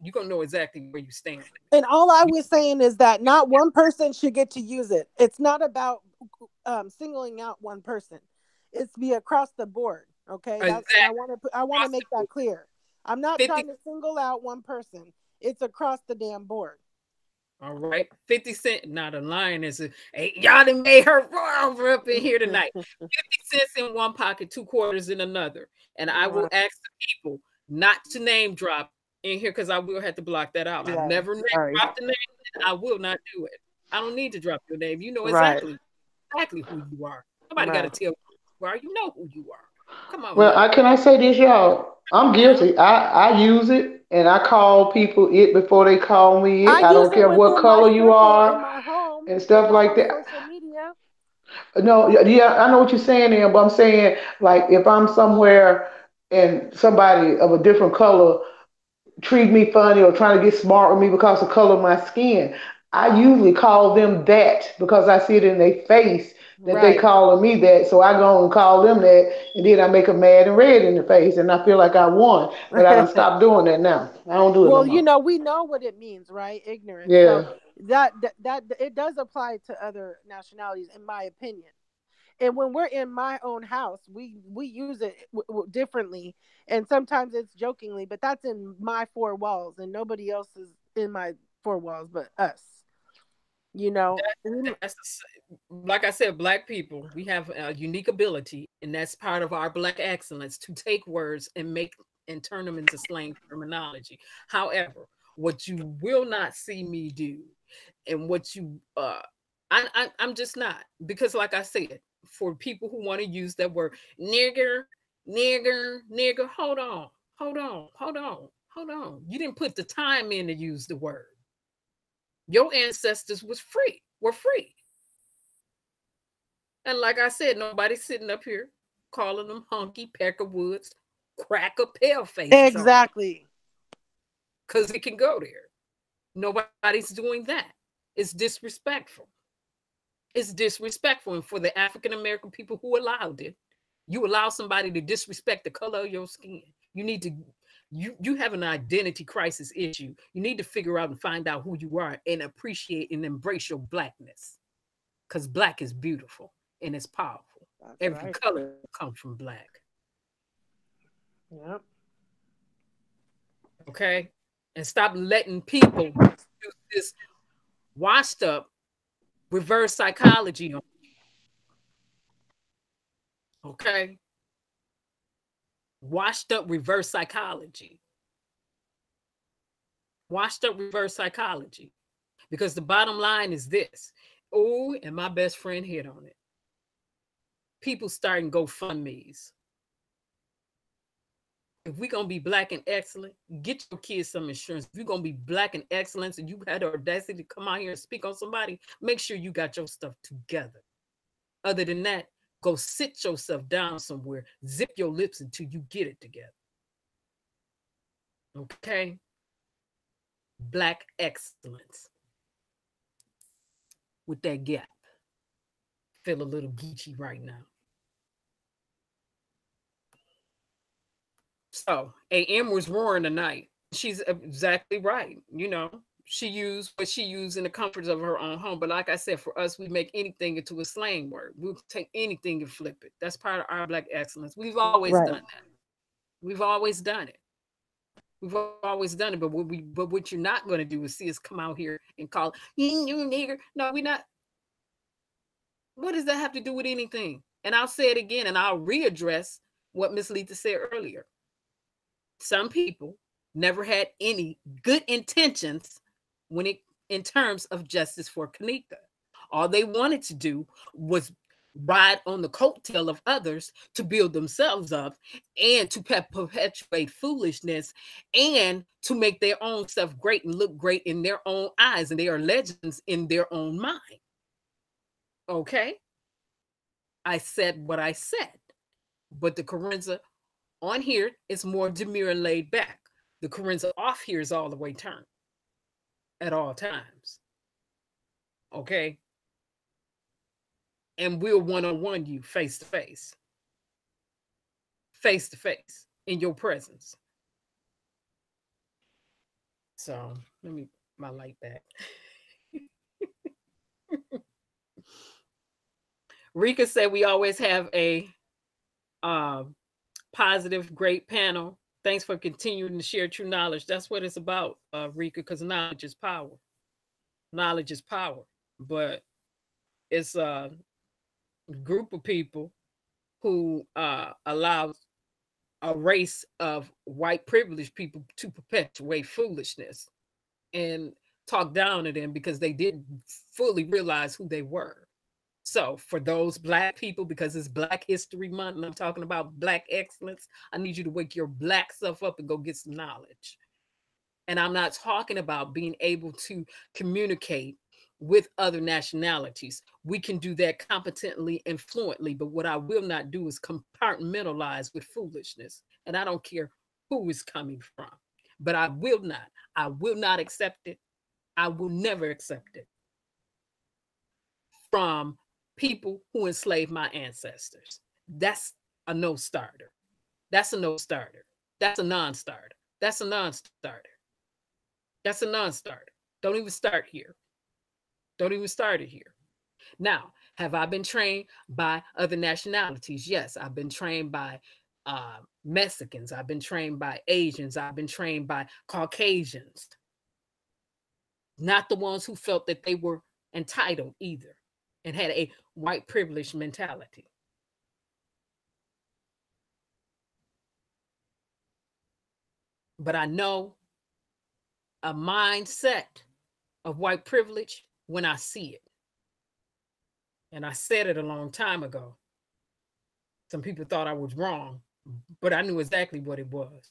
you're gonna know exactly where you stand. And all I was saying is that not one person should get to use it. It's not about singling out one person. It's be across the board. Okay, Exactly. I want to make that clear. I'm not 50, trying to single out one person. It's across the damn board. all right, 50 Cent. Not a line is a hey, y'all done made her roar over up in here tonight. 50 cents in one pocket, 2 quarters in another. And I will ask the people not to name drop in here because I will have to block that out. I've never dropped the name. I will not do it. I don't need to drop your name. You know exactly who you are. Nobody got to tell you who you are. You know who you are. Come on. Well, can I say this, y'all? I'm guilty. I use it and I call people it before they call me it. I don't care what color you are in my home, and stuff like that. Social media. No, yeah, I know what you're saying there, but I'm saying like if I'm somewhere and somebody of a different color treat me funny or trying to get smart with me because of the color of my skin, I usually call them that because I see it in their face that they calling me that. So I go and call them that, and then I make them mad and red in the face, and I feel like I won. But I don't stop doing that now. I don't do it no more. Well, you know, we know what it means, right? Ignorance. Yeah. So that it does apply to other nationalities, in my opinion. And when we're in my own house, we use it differently, and sometimes it's jokingly, but that's in my 4 walls, and nobody else is in my 4 walls but us. You know, like I said, Black people, we have a unique ability, and that's part of our Black excellence to take words and turn them into slang terminology. However, what you will not see me do, and what you I'm just not, because like I said, for people who want to use that word nigger, hold on. You didn't put the time in to use the word. Your ancestors were free. And like I said, nobody's sitting up here calling them hunky, Peckerwoods, cracker, paleface. Exactly. Because it can go there. Nobody's doing that. It's disrespectful. It's disrespectful. And for the African American people who allowed it, you allow somebody to disrespect the color of your skin. You need to, you have an identity crisis issue. You need to figure out and find out who you are and appreciate and embrace your Blackness. Because Black is beautiful and it's powerful. That's every color comes from Black. Yep. Okay? And stop letting people do this washed up reverse psychology on you. Okay? Washed up reverse psychology. Washed up reverse psychology. Because the bottom line is this. Oh, and my best friend hit on it. People starting GoFundMes. If we're going to be Black and excellent, get your kids some insurance. If you're going to be Black and excellence and you had the audacity to come out here and speak on somebody, make sure you got your stuff together. Other than that, go sit yourself down somewhere, zip your lips until you get it together. Okay? Black excellence. With that gap. Feel a little geechy right now. So AM was roaring tonight. She's exactly right. You know, she used what she used in the comforts of her own home. But like I said, for us, we make anything into a slang word. We'll take anything and flip it. That's part of our Black excellence. We've always done that. We've always done it. We've always done it. But what you're not going to do is see us come out here and call you nigger. No, we're not. What does that have to do with anything? And I'll say it again, and I'll readdress what Miss Letha said earlier. Some people never had any good intentions when it in terms of justice for Kanika. All they wanted to do was ride on the coattail of others to build themselves up and to perpetuate foolishness and to make their own stuff great and look great in their own eyes, and they are legends in their own mind. Okay? I said what I said, but the Kerensz On here, it's more demure and laid back. The Kerensz off here is all the way turned at all times. Okay. And we'll one-on-one you face to face in your presence. So let me my light back. Rika said we always have a positive, great panel. Thanks for continuing to share true knowledge. That's what it's about, Rika, because knowledge is power. Knowledge is power. But it's a group of people who allows a race of white privileged people to perpetuate foolishness and talk down to them because they didn't fully realize who they were. So for those Black people, because it's Black History Month and I'm talking about Black excellence, I need you to wake your Black self up and go get some knowledge. And I'm not talking about being able to communicate with other nationalities. We can do that competently and fluently, but what I will not do is compartmentalize with foolishness. And I don't care who is coming from, but I will not accept it. I will never accept it from people who enslaved my ancestors. That's a no starter. That's a no starter. That's a non-starter. That's a non-starter. That's a non-starter. Don't even start here. Don't even start it here. Now, have I been trained by other nationalities? Yes, I've been trained by Mexicans. I've been trained by Asians. I've been trained by Caucasians. Not the ones who felt that they were entitled either and had a white privilege mentality. But I know a mindset of white privilege when I see it. And I said it a long time ago. Some people thought I was wrong, but I knew exactly what it was.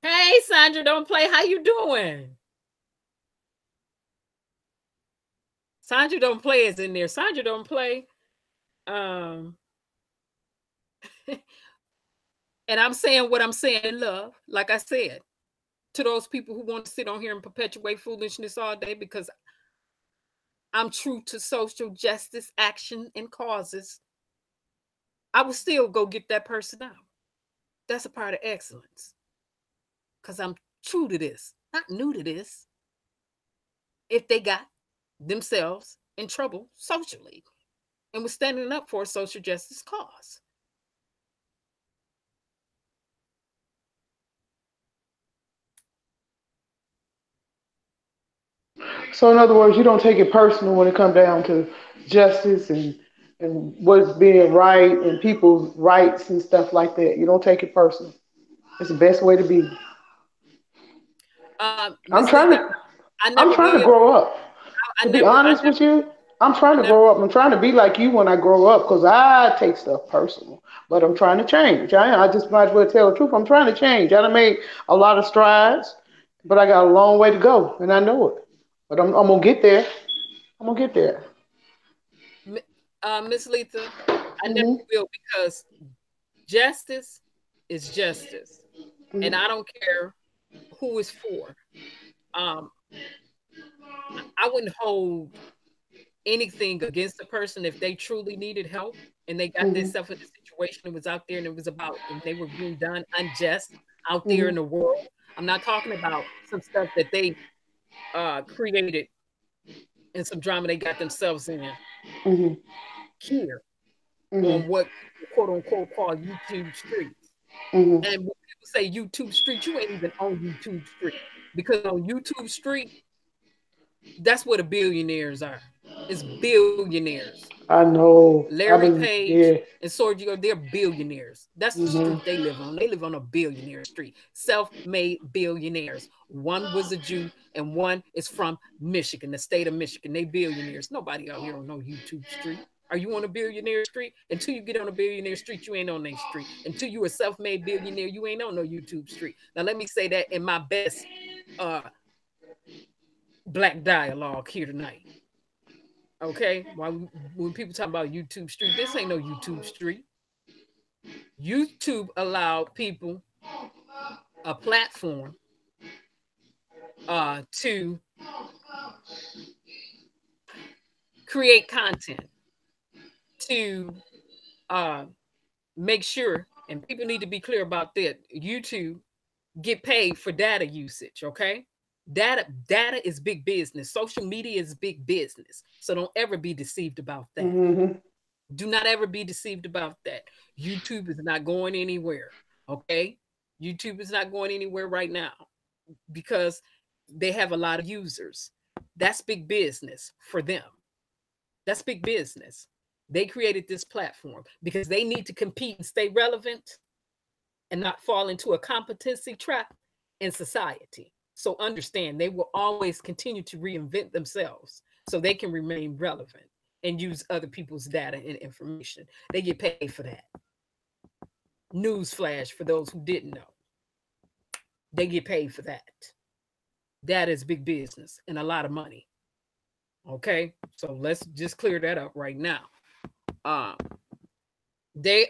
Hey, Sandra, don't play. How you doing? Sandra don't play is in there. Sandra don't play. And I'm saying what I'm saying in love, like I said, to those people who want to sit on here and perpetuate foolishness all day because I'm true to social justice, action, and causes. I will still go get that person out. That's a part of excellence. Because I'm true to this, not new to this. If they got themselves in trouble socially and was standing up for a social justice cause. So in other words, you don't take it personal when it comes down to justice and what's being right and people's rights and stuff like that. You don't take it personal. It's the best way to be. I'm trying to. I'm trying to grow up. To be honest with you, I'm trying to grow up. I'm trying to be like you when I grow up because I take stuff personal. But I'm trying to change. I just might as well tell the truth. I'm trying to change. I done made a lot of strides, but I got a long way to go, and I know it. But I'm gonna get there. I'm gonna get there. Miss Letha, I never will because justice is justice, and I don't care who is for. I wouldn't hold anything against the person if they truly needed help and they got themselves in a situation that was out there and it was about and they were being done unjust out there in the world. I'm not talking about some stuff that they created and some drama they got themselves in here on what quote unquote call YouTube streets. And when people say YouTube street, you ain't even on YouTube street because on YouTube street, that's where the billionaires are. It's billionaires. I know. Larry Page and Sergio, they're billionaires. That's the street they live on. They live on a billionaire street. Self-made billionaires. One was a Jew and one is from Michigan, the state of Michigan. They billionaires. Nobody out here on no YouTube street. Are you on a billionaire street? Until you get on a billionaire street, you ain't on that street. Until you a self-made billionaire, you ain't on no YouTube street. Now let me say that in my best Black dialogue here tonight. Okay, when people talk about YouTube Street, this ain't no YouTube Street. YouTube allowed people a platform to create content, to make sure, and people need to be clear about that. YouTube get paid for data usage, okay? Data is big business. Social media is big business. So don't ever be deceived about that. Mm-hmm. Do not ever be deceived about that. YouTube is not going anywhere, okay? YouTube is not going anywhere right now because they have a lot of users. That's big business for them. That's big business. They created this platform because they need to compete and stay relevant and not fall into a competency trap in society. So understand, they will always continue to reinvent themselves so they can remain relevant and use other people's data and information. They get paid for that. Newsflash for those who didn't know. They get paid for that. That is big business and a lot of money. Okay, so let's just clear that up right now. They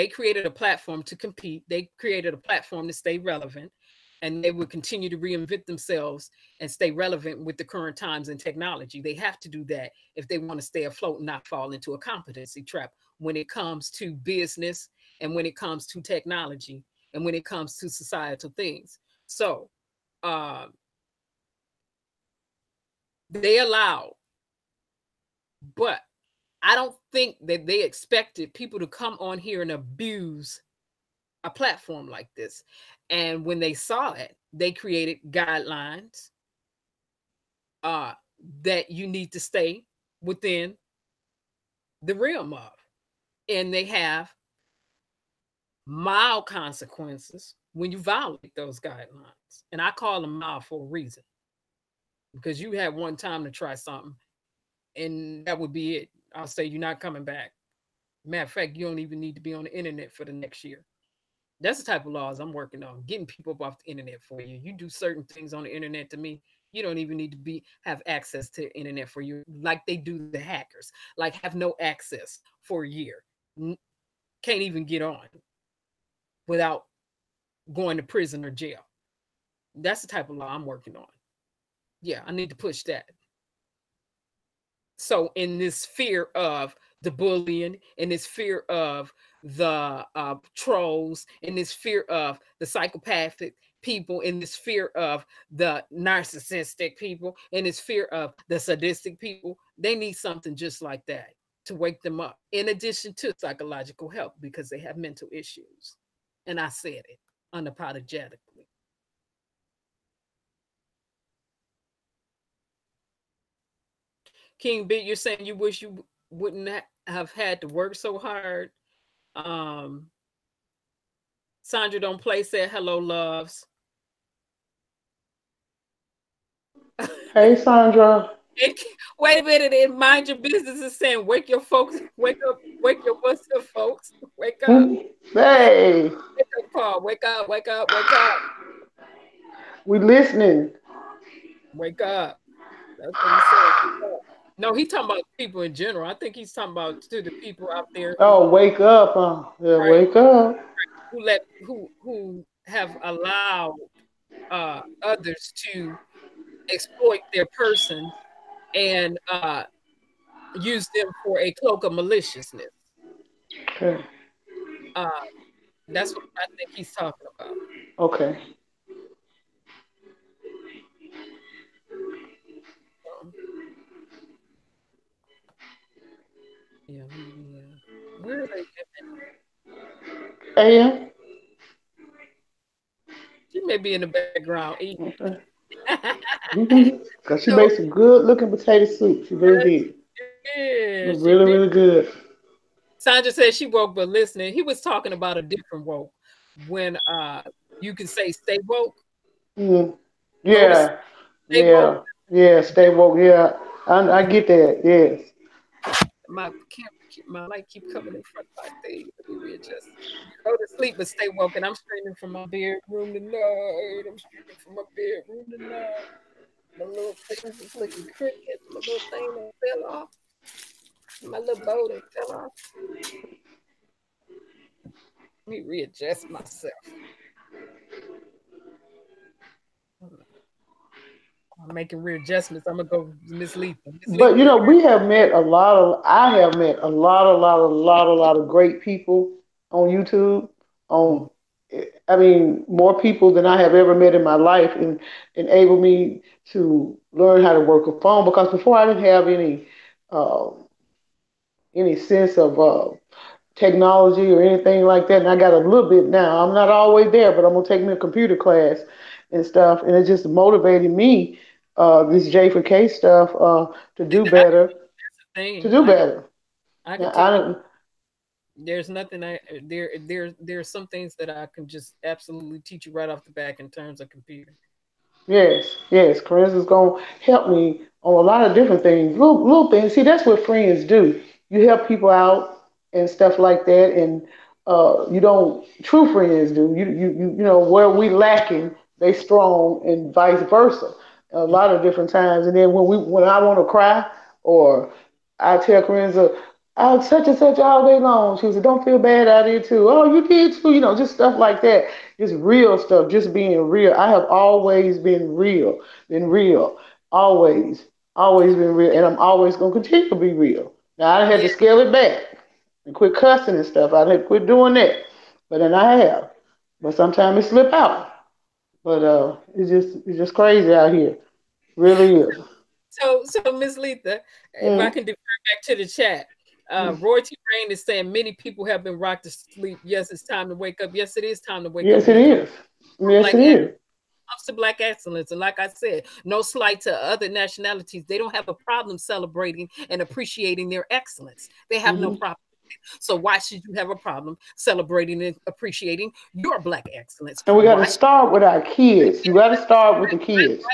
created a platform to compete. They created a platform to stay relevant, and they would continue to reinvent themselves and stay relevant with the current times and technology. They have to do that if they want to stay afloat and not fall into a competency trap when it comes to business and when it comes to technology and when it comes to societal things. So they allow, but I don't think that they expected people to come on here and abuse a platform like this. And when they saw it, they created guidelines that you need to stay within the realm of. And they have mild consequences when you violate those guidelines. And I call them mild for a reason. Because you had one time to try something, and that would be it. I'll say you're not coming back. Matter of fact, you don't even need to be on the internet for the next year. That's the type of laws I'm working on, getting people off the internet for you. You do certain things on the internet to me, you don't even need to have access to the internet for you, like they do the hackers. Like have no access for a year. Can't even get on without going to prison or jail. That's the type of law I'm working on. Yeah, I need to push that. So in this fear of the bullying, in this fear of the trolls, in this fear of the psychopathic people, in this fear of the narcissistic people, in this fear of the sadistic people, they need something just like that to wake them up, in addition to psychological help, because they have mental issues. And I said it unapologetically. King Bit, you're saying you wish you wouldn't have had to work so hard. Sandra Don't Play said, hello, loves. Hey, Sandra. Wait a minute, and Mind Your Business is saying, wake your folks, wake up, wake your what's up, folks, wake up. Hey. Wake up, Paul, wake up, wake up, wake up. We listening. Wake up. That's what he said. No, he's talking about people in general. I think he's talking about to the people out there. Oh, wake up, huh? Yeah, right. Wake up. Who have allowed others to exploit their person and use them for a cloak of maliciousness. Okay. That's what I think he's talking about. Okay. Yeah. Where are they living? AM? She may be in the background eating. Okay. Because she made some good looking potato soup. She really did. Yeah, really, really good. Sandra said she woke, but listening. He was talking about a different woke. When you can say stay woke. Mm. Yeah. Stay woke. Yeah, stay woke. Yeah. I get that. Yes. My light keep coming in front of my thing. Let me readjust. Go to sleep, but stay woke. And I'm streaming from my bedroom tonight. My little things was looking crooked. My little thing that fell off. My little bow that fell off. Let me readjust myself. I'm making readjustments. I'm gonna go Miss Letha. But you know, we have met a lot of. I have met a lot of great people on YouTube. On, I mean, more people than I have ever met in my life, and enabled me to learn how to work a phone. Because before I didn't have uh, any sense of technology or anything like that, and I got a little bit now. I'm not always there, but I'm gonna take me a computer class and stuff, and it just motivated me, this J for K stuff, to do better, to do better. I can tell. There's nothing there's some things that I can just absolutely teach you right off the back in terms of computer. Yes, yes. Kerensz is gonna help me on a lot of different things, little things. See, that's what friends do. You help people out and stuff like that, and you don't. True friends do. You know where we lacking, they strong, and vice versa. A lot of different times, and then when I want to cry, or I tell Kerensz, "I'll such and such all day long." She was like, "Don't feel bad, I did too." Oh, you did too. You know, just stuff like that. Just real stuff, just being real. I have always been real, always, always been real, and I'm always gonna continue to be real. Now I had to scale it back and quit cussing and stuff. I had to quit doing that, but then I have. But sometimes it slip out. But it's just crazy out here, really is. So Miss Letha, if I can defer back to the chat. Royalty Rain is saying many people have been rocked to sleep. Yes, it's time to wake up. Yes, it is time to wake up. Yes, it is. Yes, it is. Comes to Black excellence, and like I said, no slight to other nationalities. They don't have a problem celebrating and appreciating their excellence. They have no problem. So why should you have a problem celebrating and appreciating your Black excellence? And we got to start with our kids. You got to start with the kids.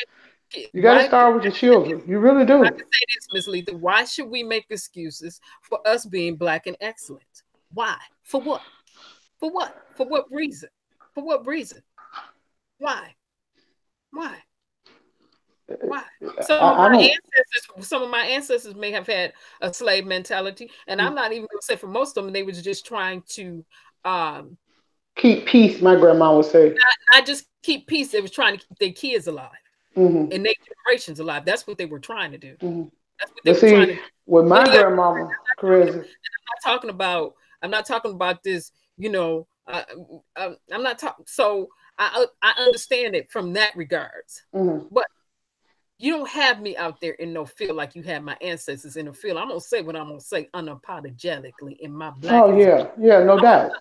You got to start with your children. You really do. I can say this, Ms. Letha. Why should we make excuses for us being Black and excellent? Why? For what? For what? For what reason? For what reason? Why? Why? Why? Some of my ancestors may have had a slave mentality, and I'm not even going to say for most of them, they was just trying to keep peace. My grandma would say, not just keep peace. They was trying to keep their kids alive and their generations alive. That's what they were trying to do. That's what they were trying to do. With my grandmama, I'm not talking about this. You know, I'm not talking. So I understand it from that regards, but you don't have me out there in no field like you had my ancestors in the field. I'm gonna say what I'm gonna say unapologetically in my Black. Oh yeah, no doubt.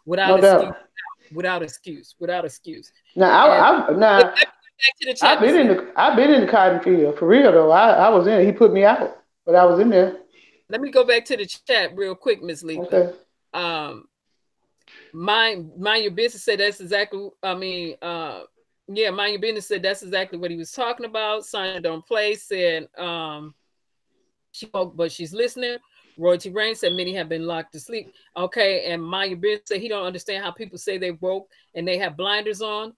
Without excuse. Now I've been in the cotton field for real though. I was in it. He put me out, but I was in there. Let me go back to the chat real quick, Miss Letha. Okay. Mind your business said that's exactly. Mind your business said that's exactly what he was talking about. Sonya don't play said she woke, but she's listening. Royalty Rain said many have been locked to sleep. Okay, and mind your business said he don't understand how people say they woke and they have blinders on.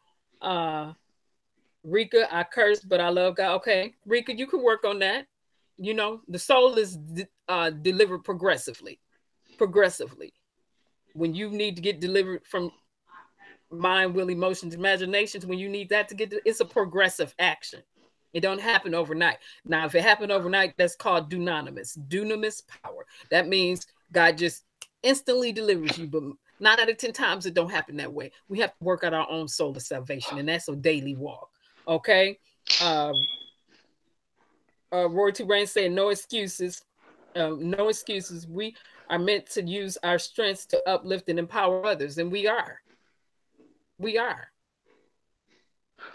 Rika, I curse, but I love God. Okay, Rika, you can work on that. You know, the soul is delivered progressively. When you need to get delivered from mind, will, emotions, imaginations, when you need that to get it's a progressive action. It don't happen overnight. Now, if it happened overnight, that's called dunamis power. That means God just instantly delivers you, but 9 out of 10 times it don't happen that way. We have to work out our own soul of salvation, and that's a daily walk. Okay. Royalty Rain saying no excuses. No excuses. We are meant to use our strengths to uplift and empower others, and we are.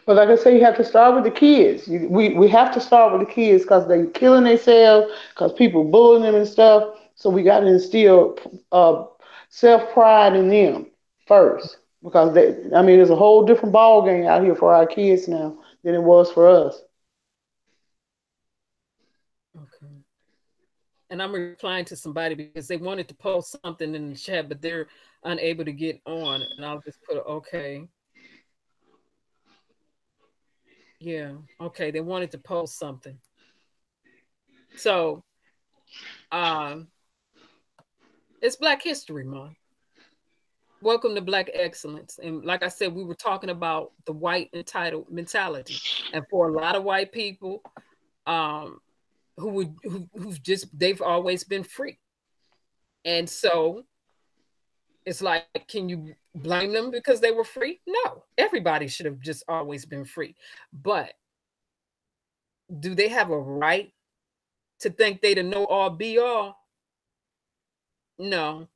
Well, like I say, you have to start with the kids. We have to start with the kids because they're killing themselves, because people bullying them and stuff. So we got to instill self-pride in them first, because there's a whole different ball game out here for our kids now than it was for us. Okay. And I'm replying to somebody because they wanted to post something in the chat, but they're unable to get on. And I'll just put okay. Yeah. Okay. They wanted to post something. So, it's Black History Month. Welcome to Black Excellence. And like I said, we were talking about the white entitled mentality. And for a lot of white people, who've just they've always been free. And so it's like, can you blame them because they were free? No. Everybody should have just always been free. But do they have a right to think they the know all be all? No.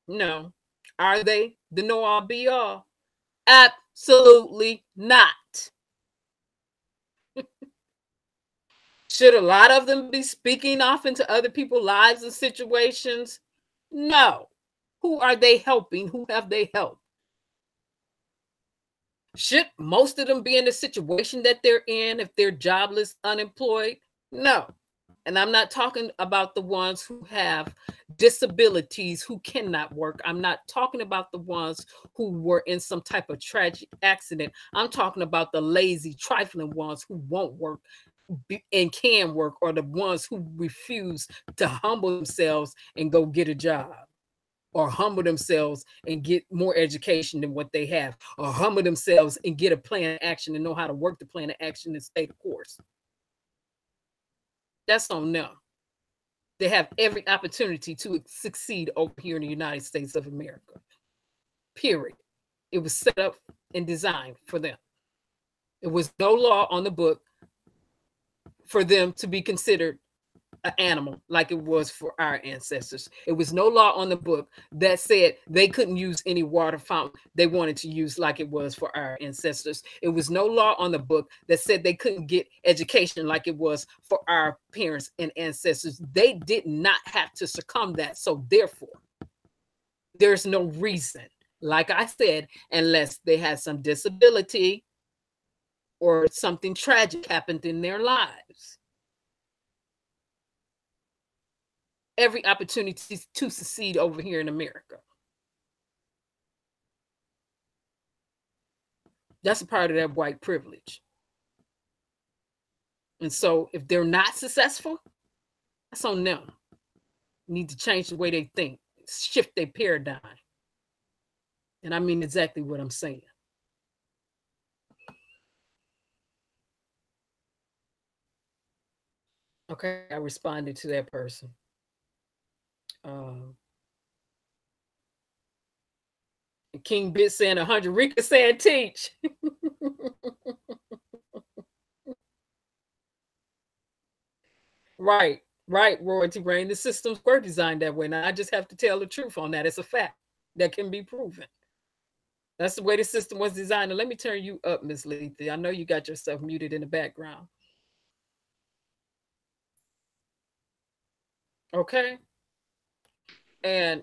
No. Are they the know all be all? Absolutely not. Should a lot of them be speaking off into other people's lives and situations? No. Who are they helping? Who have they helped? Should most of them be in the situation that they're in if they're jobless, unemployed? No. And I'm not talking about the ones who have disabilities who cannot work. I'm not talking about the ones who were in some type of tragic accident. I'm talking about the lazy, trifling ones who won't work and can work, or the ones who refuse to humble themselves and go get a job, or humble themselves and get more education than what they have, or humble themselves and get a plan of action and know how to work the plan of action and stay the course. That's on them. They have every opportunity to succeed over here in the United States of America. Period. It was set up and designed for them. It was no law on the book for them to be considered an animal like it was for our ancestors. It was no law on the book that said they couldn't use any water fountain they wanted to use like it was for our ancestors. It was no law on the book that said they couldn't get education like it was for our parents and ancestors. They did not have to succumb that. So therefore, there's no reason, like I said, unless they had some disability or something tragic happened in their lives. Every opportunity to succeed over here in America. That's a part of that white privilege. And so if they're not successful, that's on them. Need to change the way they think, shift their paradigm. And I mean exactly what I'm saying. Okay, I responded to that person. King Bit saying 100, Rika saying teach. Right, Royalty Rain. The systems were designed that way. Now I just have to tell the truth on that. It's a fact that can be proven. That's the way the system was designed. And let me turn you up, Miss Letha. I know you got yourself muted in the background. Okay. And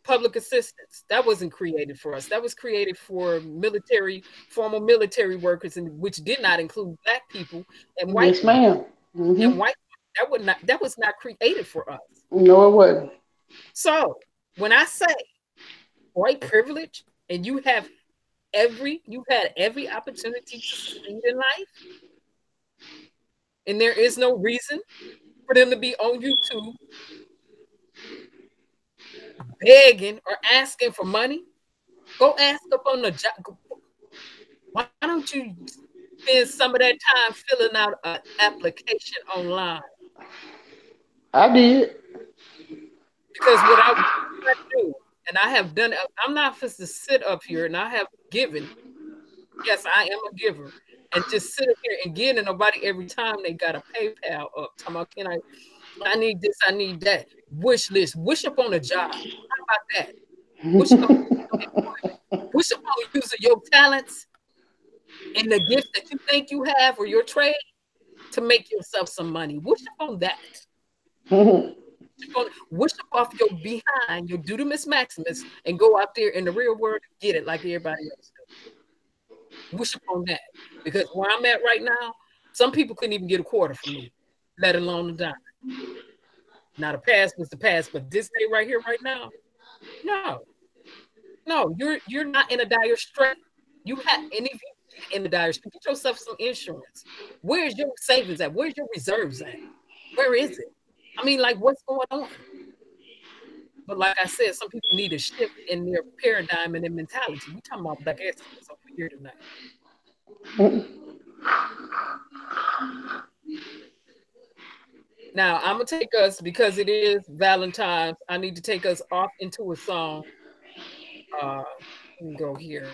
public assistance, that wasn't created for us. That was created for military, formal military workers, and which did not include Black people and white yes, ma'am. Mm-hmm. And white, that was not created for us. No, it wasn't. So when I say white privilege, and you had every opportunity to succeed in life, and there is no reason for them to be on YouTube begging or asking for money, go ask up on the job. Why don't you spend some of that time filling out an application online? I did. Because what I do, and I have done, I'm not supposed to sit up here and I have given. Yes, I am a giver. And just sit up here and give to nobody every time they got a PayPal up. Talking about, I need this, I need that. Wish list. Wish up on a job. How about that? Wish up on using your talents and the gifts that you think you have or your trade to make yourself some money. Wish up on that. Wish up off your behind, your dudamus maximus, and go out there in the real world and get it like everybody else does. Wish up on that. Because where I'm at right now, some people couldn't even get a quarter from me, let alone a dime. Now the past was the past, but this day right here, right now, no, you're not in a dire strait. You have any, in the dire straits. Get yourself some insurance. Where's your savings at? Where's your reserves at? Where is it? I mean, like, what's going on? But like I said, some people need a shift in their paradigm and their mentality. We're talking about black excellence over here tonight. Now, I'm going to take us, because it is Valentine's, I need to take us off into a song. Let me go here.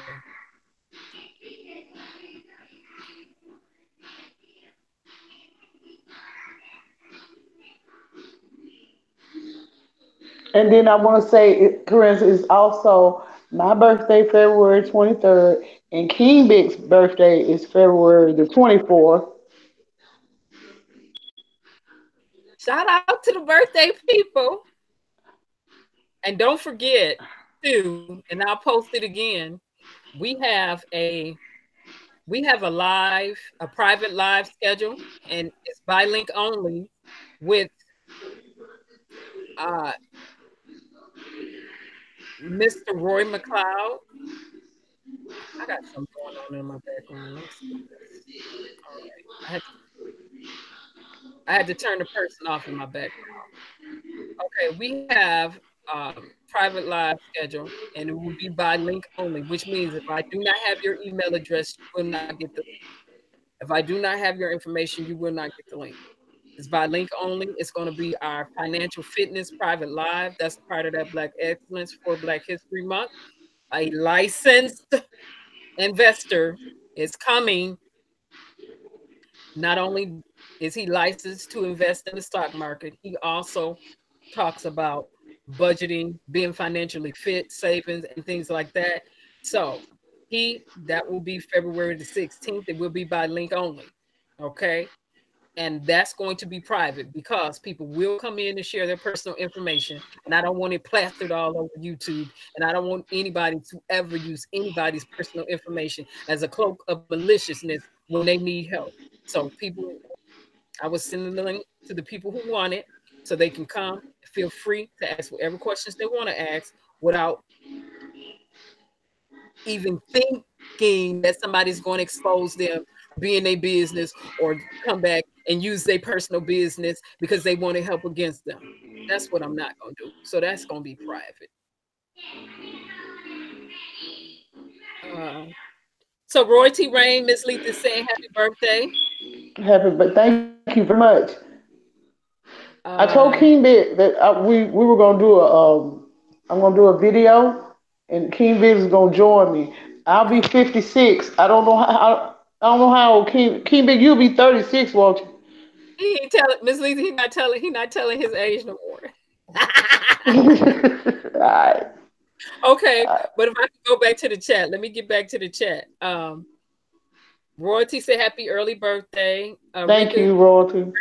And then I want to say, Kerensz, is also my birthday, February 23rd, and King Big's birthday is February the 24th. Shout out to the birthday people. And don't forget, too, and I'll post it again, we have a private live schedule, and it's by link only with Mr. Roy McLeod. I got something going on in my background. Let's see this. All right. I had to turn the person off in my background. Okay, we have private live schedule, and it will be by link only, which means if I do not have your email address, you will not get the link. If I do not have your information, you will not get the link. It's by link only. It's going to be our financial fitness private live. That's part of that Black Excellence for Black History Month. A licensed investor is coming. Not only is he licensed to invest in the stock market, he also talks about budgeting, being financially fit, savings, and things like that. So that will be February the 16th. It will be by link only. Okay. And that's going to be private because people will come in and share their personal information. And I don't want it plastered all over YouTube. And I don't want anybody to ever use anybody's personal information as a cloak of maliciousness when they need help. So I was sending the link to the people who want it so they can come. Feel free to ask whatever questions they want to ask without even thinking that somebody's going to expose them being their business or come back and use their personal business because they want to help against them. That's what I'm not going to do. So that's going to be private. So Roy T. Rain, Miss Letha is saying happy birthday. Thank you very much. I told King Bit that we were gonna do I'm gonna do a video, and King Bit is gonna join me. I'll be 56. I don't know how old King Bit. You'll be 36, won't you? He ain't telling Miss Lisa. He not telling his age no more. All right. Okay, but if I can go back to the chat, let me get back to the chat. Royalty said happy early birthday. Thank you, Royalty.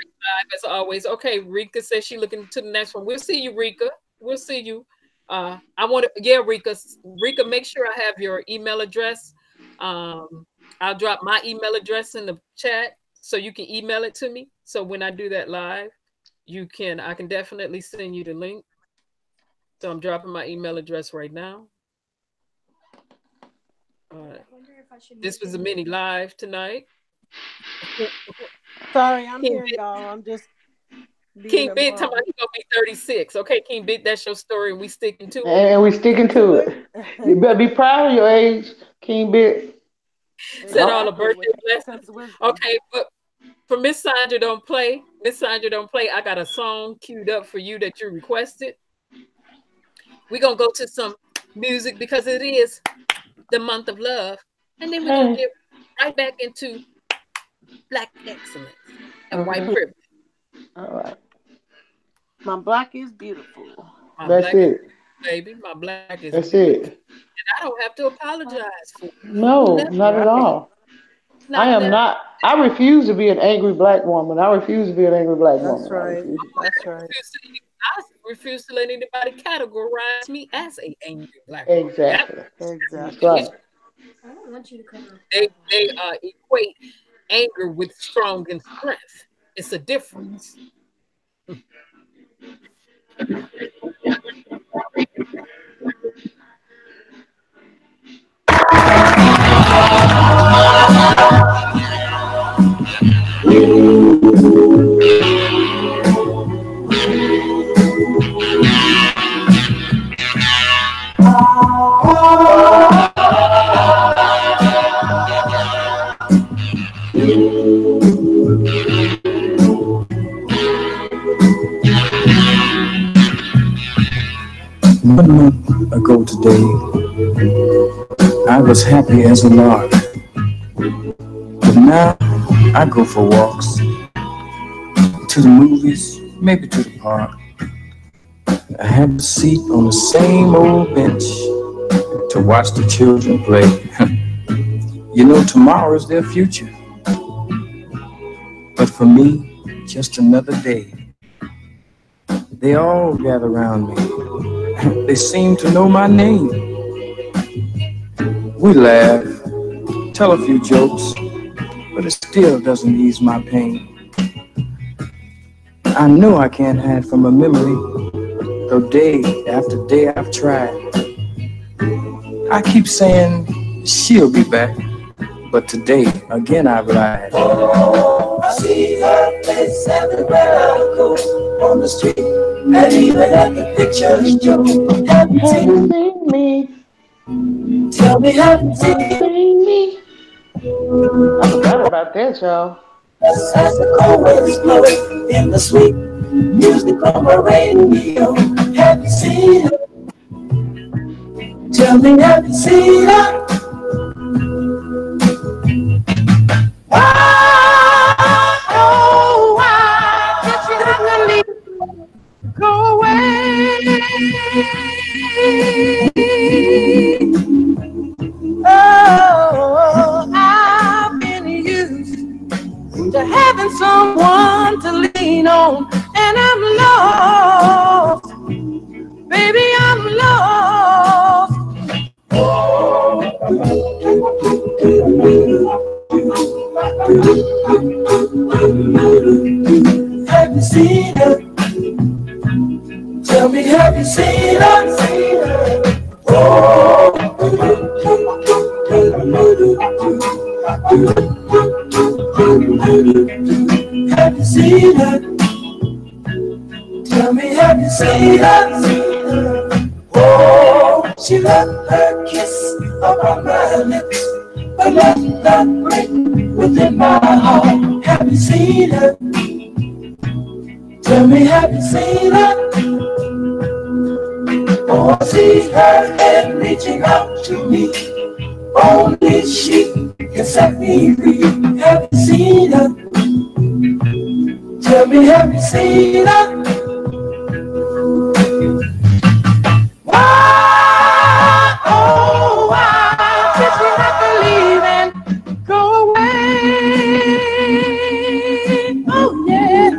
As always. Okay, Rika says she's looking to the next one. We'll see you, Rika. We'll see you. Rika, make sure I have your email address. I'll drop my email address in the chat so you can email it to me. So when I do that live, I can definitely send you the link. So I'm dropping my email address right now. This was a mini live tonight. Sorry, I'm here, y'all. I'm just King Bit talking about he's gonna be 36. Okay, King Bit, that's your story, and we sticking to it. And we sticking to it. You better be proud of your age, King Bit. Said all the birthday blessings. Okay, but for Miss Sandra don't play. I got a song queued up for you that you requested. We're gonna go to some music because it is the month of love, and then we're gonna get right back into Black excellence and white privilege. All right. My black is beautiful. That's it, baby. My black is That's beautiful. it. And I don't have to apologize for it. No, not at all. I am not. I refuse to be an angry black woman. That's right. That's right. I refuse to let anybody categorize me as an angry black woman. Exactly. Right. I don't want you to come out. They equate anger with strong and strength. It's a difference. 1 month ago today, I was happy as a lark. But now I go for walks, to the movies, maybe to the park. I have a seat on the same old bench to watch the children play. You know, tomorrow is their future. But for me, just another day. They all gather around me. They seem to know my name. We laugh, tell a few jokes, but it still doesn't ease my pain. I know I can't hide from a memory, though day after day I've tried. I keep saying she'll be back, but today again I've lied. Oh, I see her face everywhere I go, on the street and even at the picture show. Have you seen me? Tell me, have you seen me? I forgot about that, y'all. As the cold winds blow in the sweet music from a radio. Have you seen her? Tell me, have you seen her? Oh, why did you have to leave? Go away. Oh, I've been used to having someone to lean on, and I'm lost, baby, I'm lost. Have you seen her? Tell me, have you seen her? Oh. Have you seen her? Tell me, have you seen her? Oh, she left her kiss upon my lips, but left that break within my heart. Have you seen her? Tell me, have you seen her? Oh, I see her hand reaching out to me. Only she can set me free. Have you seen her? Tell me, have you seen her? Why, oh, why did she have to leave and go away? Oh, yeah.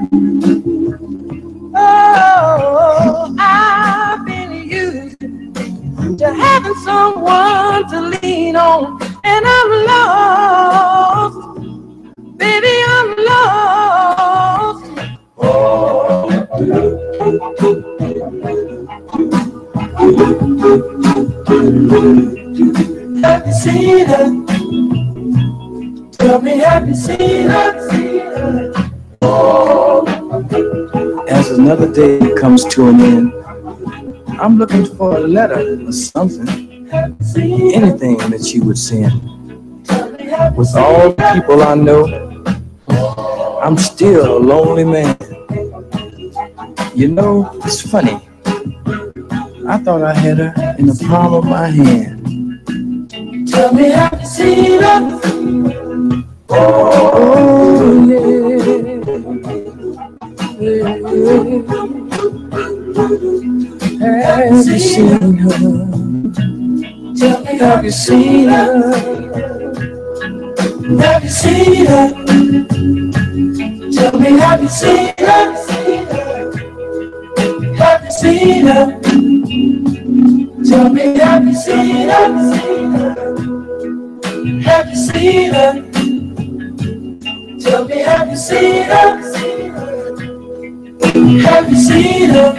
Oh, I've been used to having someone to lean on, and I'm lost, baby, I'm lost. Oh, have you seen her? Tell me, have you seen her? Oh. As another day comes to an end, I'm looking for a letter or something, anything that you would send. With all the people I know, I'm still a lonely man. You know, it's funny. I thought I had her in the palm of my hand. Tell me, have you seen her? Oh, yeah. Have you seen her? Tell me, have you seen her? Have you seen her? Tell me, have you seen her? Have you seen her? Tell me, have you seen her? Have you seen her? Tell me, have you seen her? Have you seen her?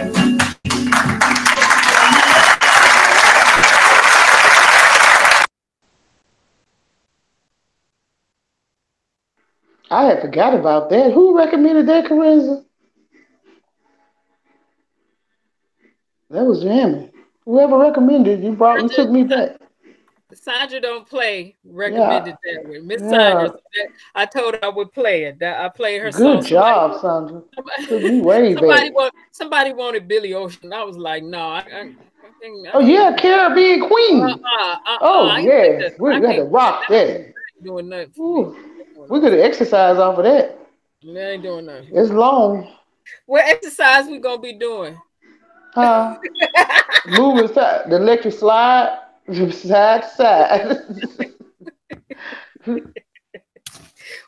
I had forgot about that. Who recommended that, Kerensz? That was jamming. Whoever recommended you took me back. Sandra don't play Yeah. recommended that way. Miss Sandra, Yeah. I told her I would play it. That I played her song. Good job, Sandra. Took me way Somebody, back. somebody wanted Billy Ocean. I was like, no, I Oh can't yeah, do. Caribbean Queen. I Oh ain't like yes, that. we I got can't to do that. rock that. That ain't doing nothing for me. Ooh, we could exercise off of that. That ain't doing nothing for It's me. long. What exercise we gonna be doing? Huh? Moving side, the electric slide from side to side.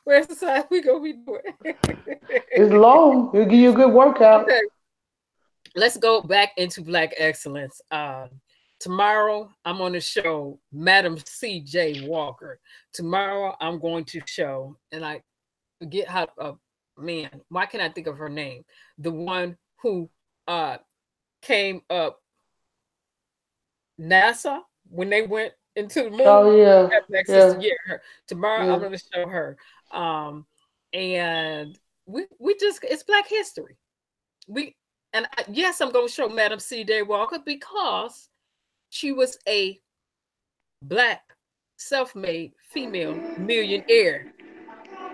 What exercise we gonna be doing? It's long. It'll give you a good workout. Okay, let's go back into Black excellence. Tomorrow I'm on the show Madam C.J. Walker. Tomorrow I'm going to show, and I forget how. Man, why can't I think of her name? The one who came up NASA when they went into the moon. Oh yeah, Next sister, yeah, yeah, her. Tomorrow I'm yeah. going to show her. And we just it's Black History. We yes, I'm going to show Madam C.J. Walker because she was a Black self-made female millionaire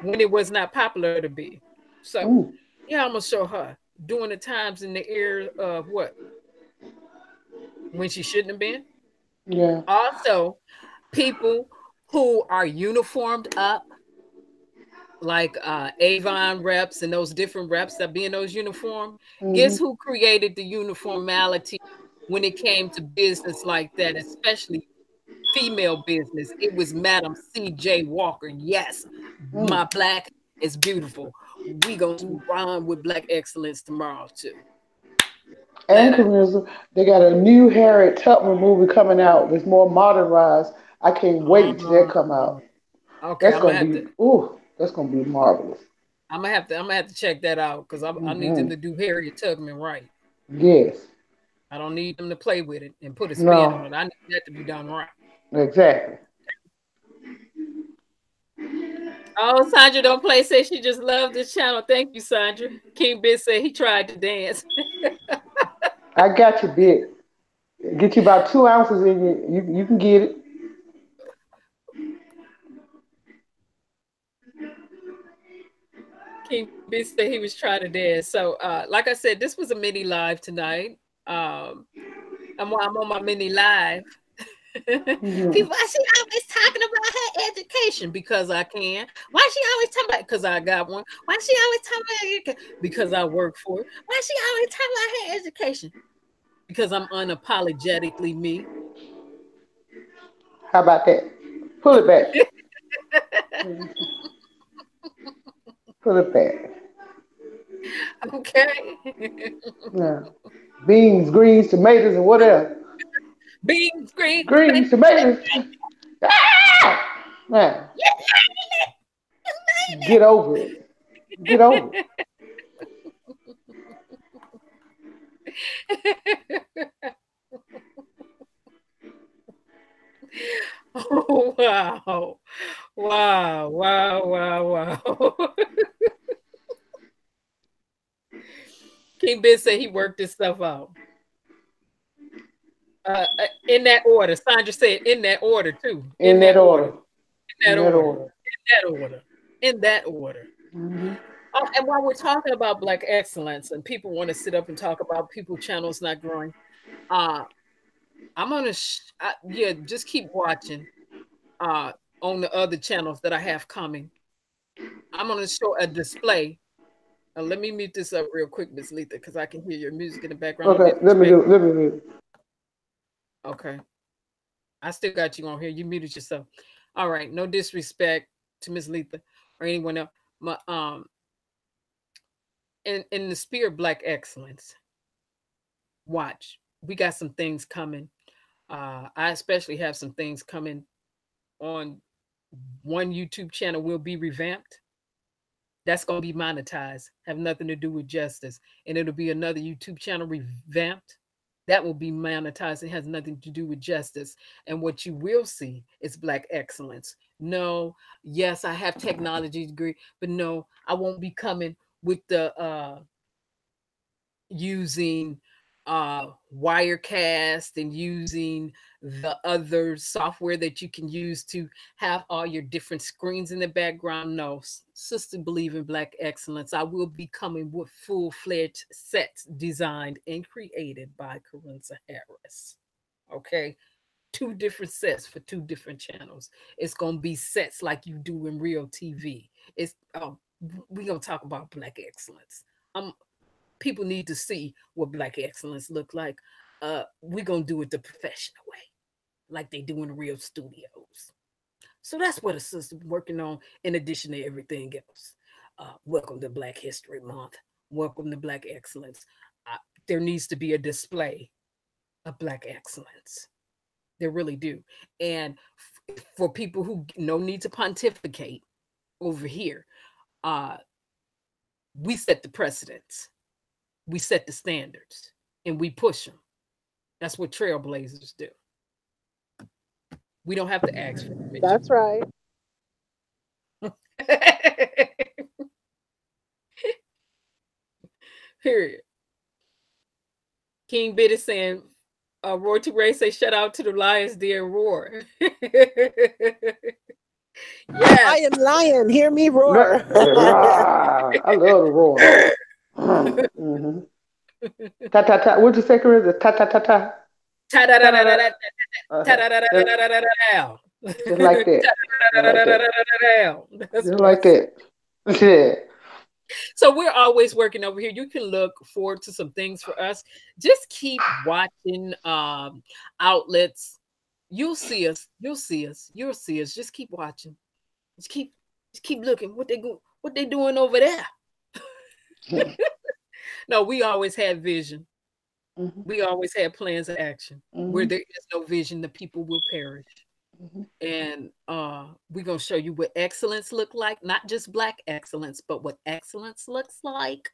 when it was not popular to be. So Ooh, yeah, I'm gonna show her during the times in the era of what when she shouldn't have been. yeah. Also, people who are uniformed up, like Avon reps and those different reps that be in those uniform. Guess Mhm. who created the uniformality when it came to business like that, especially female business? It was Madam C.J. Walker. Yes, Mm. my Black is beautiful. We gonna rhyme with Black excellence tomorrow too. Flat out. Anchronism. They got a new Harriet Tubman movie coming out that's more modernized. I can't wait till that come Uh, out. okay, That's gonna be ooh, that's gonna be marvelous. I'm gonna have to check that out because I need them Hmm. to do Harriet Tubman right. Yes. I don't need them to play with it and put a spin on No. it. I need that to be done right. Exactly. Oh, Sandra don't play. Say she just loved this channel. Thank you, Sandra. King Biz said he tried to dance. I got you, bit. Get you about 2 ounces in you. You can get it. King Biz said he was trying to dance. So, like I said, this was a mini live tonight. Um, I'm on my mini live. Hmm. People, why she always talking about her education? Because I can. Why she always talking about? Because I got one. Why she always talking about? Because I work for it. Why she always talking about her education? Because I'm unapologetically me. How about that? Pull it back. Pull it back. Okay. Yeah. Beans, greens, tomatoes, and what else? Beans, green, tomato. Greens, tomatoes. Ah! Man, get over it. Get over it. Oh, wow. Wow, wow, wow, wow. King Ben said he worked this stuff out. In that order. Sandra said in that order too. In that order. In In that that order. order. In that order. In that order. Hmm. Oh, and while we're talking about Black excellence and people want to sit up and talk about people channels not growing, uh, I'm gonna yeah, just keep watching on the other channels that I have coming. I'm gonna show a display. Let me mute this up real quick, Miss Letha, because I can hear your music in the background. No Okay, let me disrespect. do it. Let me do it. Okay. I still got you on here. You muted yourself. All right. No disrespect to Miss Letha or anyone else. My in the spirit of Black excellence, watch. We got some things coming. I especially have some things coming on one YouTube channel will be revamped. That's going to be monetized. Have nothing to do with justice. And it'll be another YouTube channel revamped. That will be monetized. It has nothing to do with justice. And what you will see is Black excellence. No, yes, I have technology degree, but no, I won't be coming with the using Wirecast and using the other software that you can use to have all your different screens in the background. No, sister, believe in Black excellence. I will be coming with full-fledged sets designed and created by Kerensz Harris. Okay, 2 different sets for 2 different channels. It's gonna be sets like you do in real TV. It's we're gonna talk about Black excellence. People need to see what Black excellence look like. We're gonna do it the professional way, like they do in real studios. So that's what a sister working on in addition to everything else. Welcome to Black History Month. Welcome to Black excellence. There needs to be a display of Black excellence. They really do. And for people who no need to pontificate over here, we set the precedents. We set the standards and we push them. That's what trailblazers do. We don't have to ask for permission. That's right. Period. King Biddy saying, Roy to Ray say, shout out to the Lions, dear roar. Yeah. I am lion. Hear me roar. I love the roar. Mm-hmm. Ta ta ta. What'd you say, Kerensz? Ta ta ta ta. Ta da da da da da da da da da da. Just like that. Just like that. Yeah. So we're always working over here. You can look forward to some things for us. Just keep watching outlets. You'll see us. You'll see us. You'll see us. Just keep watching. Just keep looking. What they doing over there? No, we always had vision. Mm-hmm. We always had plans of action. Mm-hmm. Where there is no vision, the people will perish. Mm-hmm. And we're going to show you what excellence look like, not just Black excellence, but what excellence looks like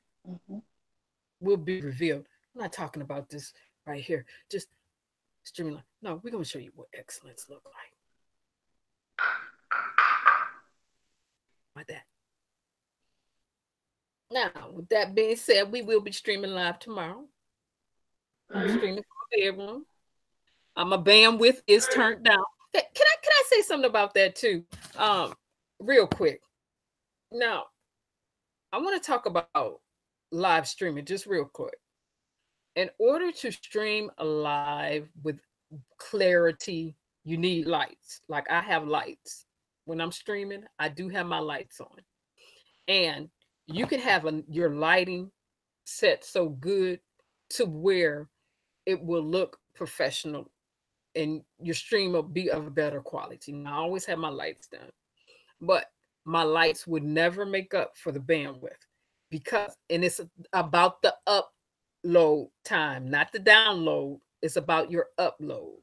will be revealed. I'm not talking about this right here, just streaming. No, we're going to show you what excellence look like. Like that. Now, with that being said, we will be streaming live tomorrow. I'm streaming from the bedroom. My bandwidth is turned down. Can I say something about that too? Real quick. Now, I want to talk about live streaming just real quick. In order to stream live with clarity, you need lights. Like I have lights. When I'm streaming, I do have my lights on. And you can have your lighting set so good to where it will look professional and your stream will be of better quality. Now, I always have my lights done, but my lights would never make up for the bandwidth and it's about the upload time, not the download. It's about your upload.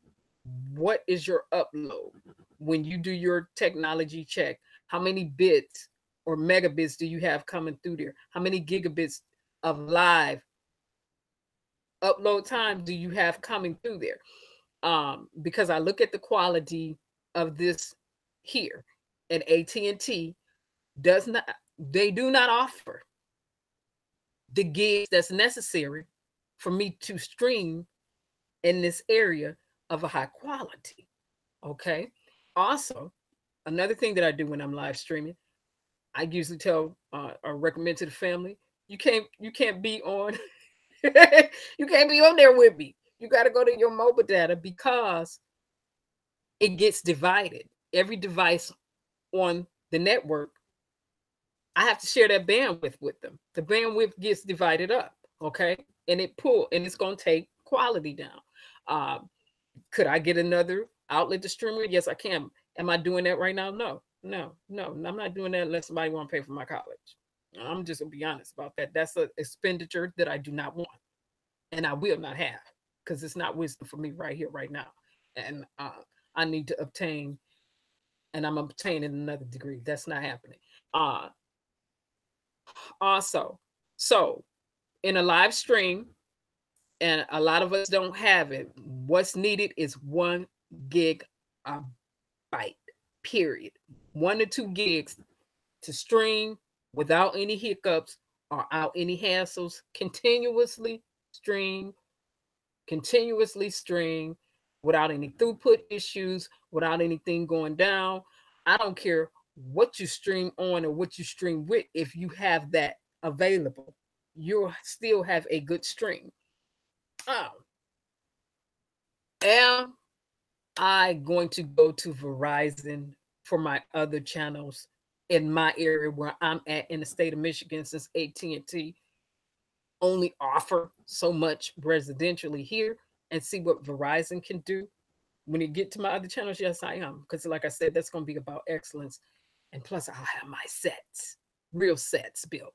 What is your upload? When you do your technology check, how many bits or megabits do you have coming through there? How many gigabits of live upload time do you have coming through there? Because I look at the quality of this here, and AT&T do not offer the gigs that's necessary for me to stream in this area of a high quality. Okay. Also, another thing that I do when I'm live streaming, I usually tell or recommend to the family, you can't be on you can't be on there with me. You got to go to your mobile data because it gets divided. Every device on the network, I have to share that bandwidth with them. The bandwidth gets divided up, okay? And it's going to take quality down. Could I get another outlet to stream with? Yes, I can. Am I doing that right now? No. I'm not doing that unless somebody want to pay for my college. I'm just going to be honest about that. That's an expenditure that I do not want. And I will not have because it's not wisdom for me right here, right now. And I need to obtain, and I'm obtaining another degree. That's not happening. Also, so in a live stream, and a lot of us don't have it, what's needed is 1 gigabyte, period. 1 to 2 gigs to stream without any hiccups or out any hassles, continuously stream continuously stream without any throughput issues, without anything going down. I don't care what you stream on or what you stream with. If you have that available, you'll still have a good stream. Am I going to go to Verizon for my other channels in my area where I'm at in the state of Michigan, since AT&T only offer so much residentially here, and see what Verizon can do when you get to my other channels? Yes, I am. Because like I said, that's going to be about excellence. And plus, I'll have my sets, real sets built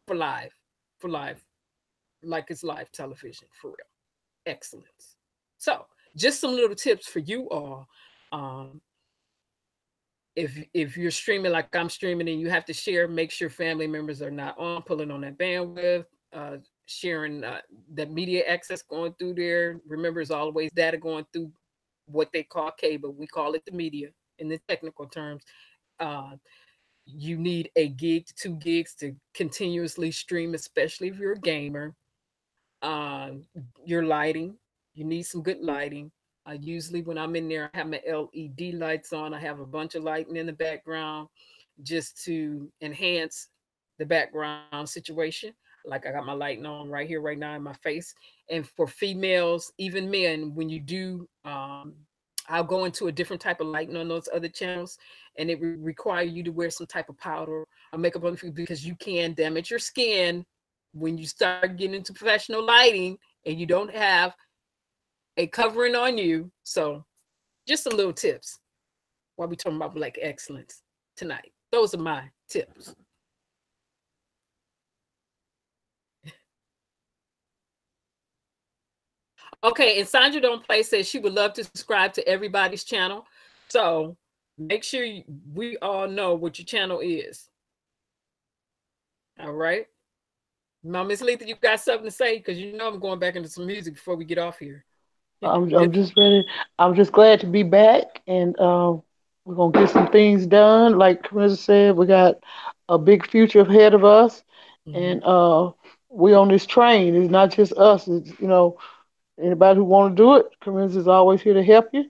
for live, like it's live television, for real. Excellence. So just some little tips for you all. If you're streaming like I'm streaming and you have to share, make sure family members are not on, pulling on that bandwidth, sharing that media access going through there. Remember, there's always data going through what they call cable. We call it the media in the technical terms. You need a gig to 2 gigs to continuously stream, especially if you're a gamer. Your lighting, you need some good lighting. Usually when I'm in there, I have my LED lights on. I have a bunch of lighting in the background just to enhance the background situation. Like I got my lighting on right here, right now in my face. And for females, even men, when you do, I'll go into a different type of lighting on those other channels, and it require you to wear some type of powder or makeup on you, because you can damage your skin when you start getting into professional lighting and you don't have a covering on you. So just some little tips while we talking about Black excellence tonight. Those are my tips. Okay, and Sandra Don't Play says she would love to subscribe to everybody's channel. So make sure we all know what your channel is. All right. Now, Miss Letha, you got something to say? Because you know I'm going back into some music before we get off here. I'm just ready. I'm just glad to be back, and we're gonna get some things done. Like Kerensz said, we got a big future ahead of us, and we on this train. It's not just us. It's, anybody who want to do it. Kerensz is always here to help you,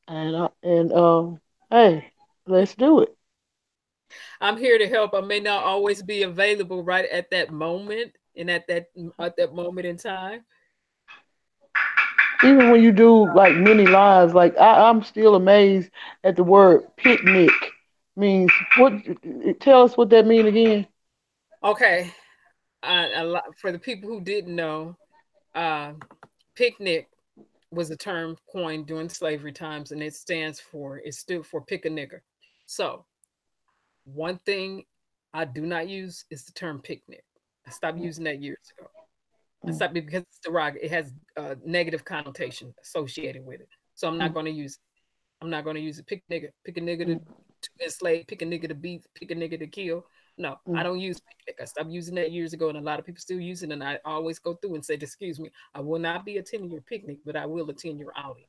and hey, let's do it. I'm here to help. I may not always be available right at that moment and at that moment in time. Even when you do like many lives, like I'm still amazed at the word picnic means. What? Tell us what that means again. Okay, for the people who didn't know, picnic was a term coined during slavery times, and it stood for pick a nigger. So one thing I do not use is the term picnic. I stopped using that years ago. I stopped because it's derogatory. It has a negative connotation associated with it. So I'm not going to use it. I'm not going to use it. Pick a nigger to enslave, pick a nigger to beat, pick a nigger to kill. No, I don't use picnic. I stopped using that years ago, and a lot of people still use it. And I always go through and say, excuse me, I will not be attending your picnic, but I will attend your outing.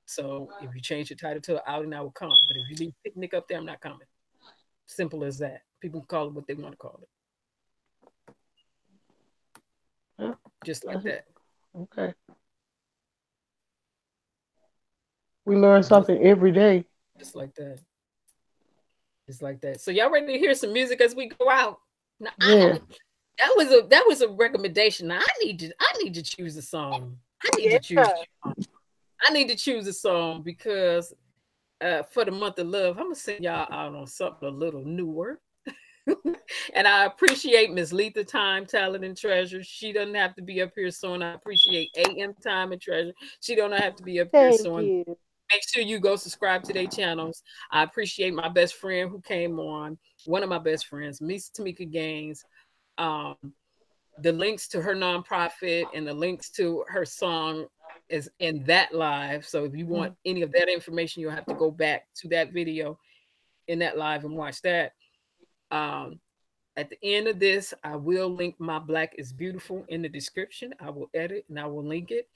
So if you change your title to an outing, I will come. But if you leave picnic up there, I'm not coming. Simple as that. People call it what they want to call it. Yeah, just like that. Okay. We learn something every day. Just like that. Just like that. So y'all ready to hear some music as we go out? Now, yeah. That was a recommendation. Now I need to choose a song. I need to choose a song because for the month of love, I'm gonna send y'all out on something a little newer. And I appreciate Miss Letha time, talent, and treasure. She doesn't have to be up here soon. I appreciate AM time and treasure. She don't have to be up here soon. Make sure you go subscribe to their channels. I appreciate my best friend who came on, one of my best friends, Miss Tamika Gaines. The links to her nonprofit and the links to her song is in that live. So if you want any of that information, you'll have to go back to that video in that live and watch that. At the end of this, I will link my Black is Beautiful in the description. I will edit and I will link it.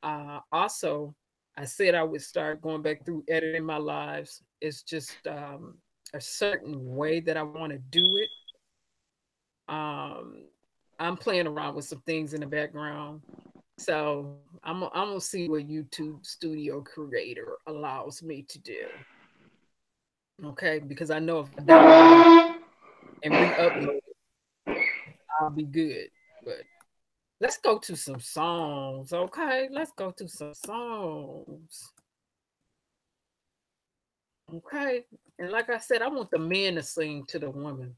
Also, I said I would start going back through editing my lives. It's just a certain way that I want to do it. I'm playing around with some things in the background. So I'm gonna see what YouTube Studio Creator allows me to do. Okay, because I know if I download it and re-upload it, I'll be good. But let's go to some songs, okay? Let's go to some songs. Okay. And like I said, I want the men to sing to the women.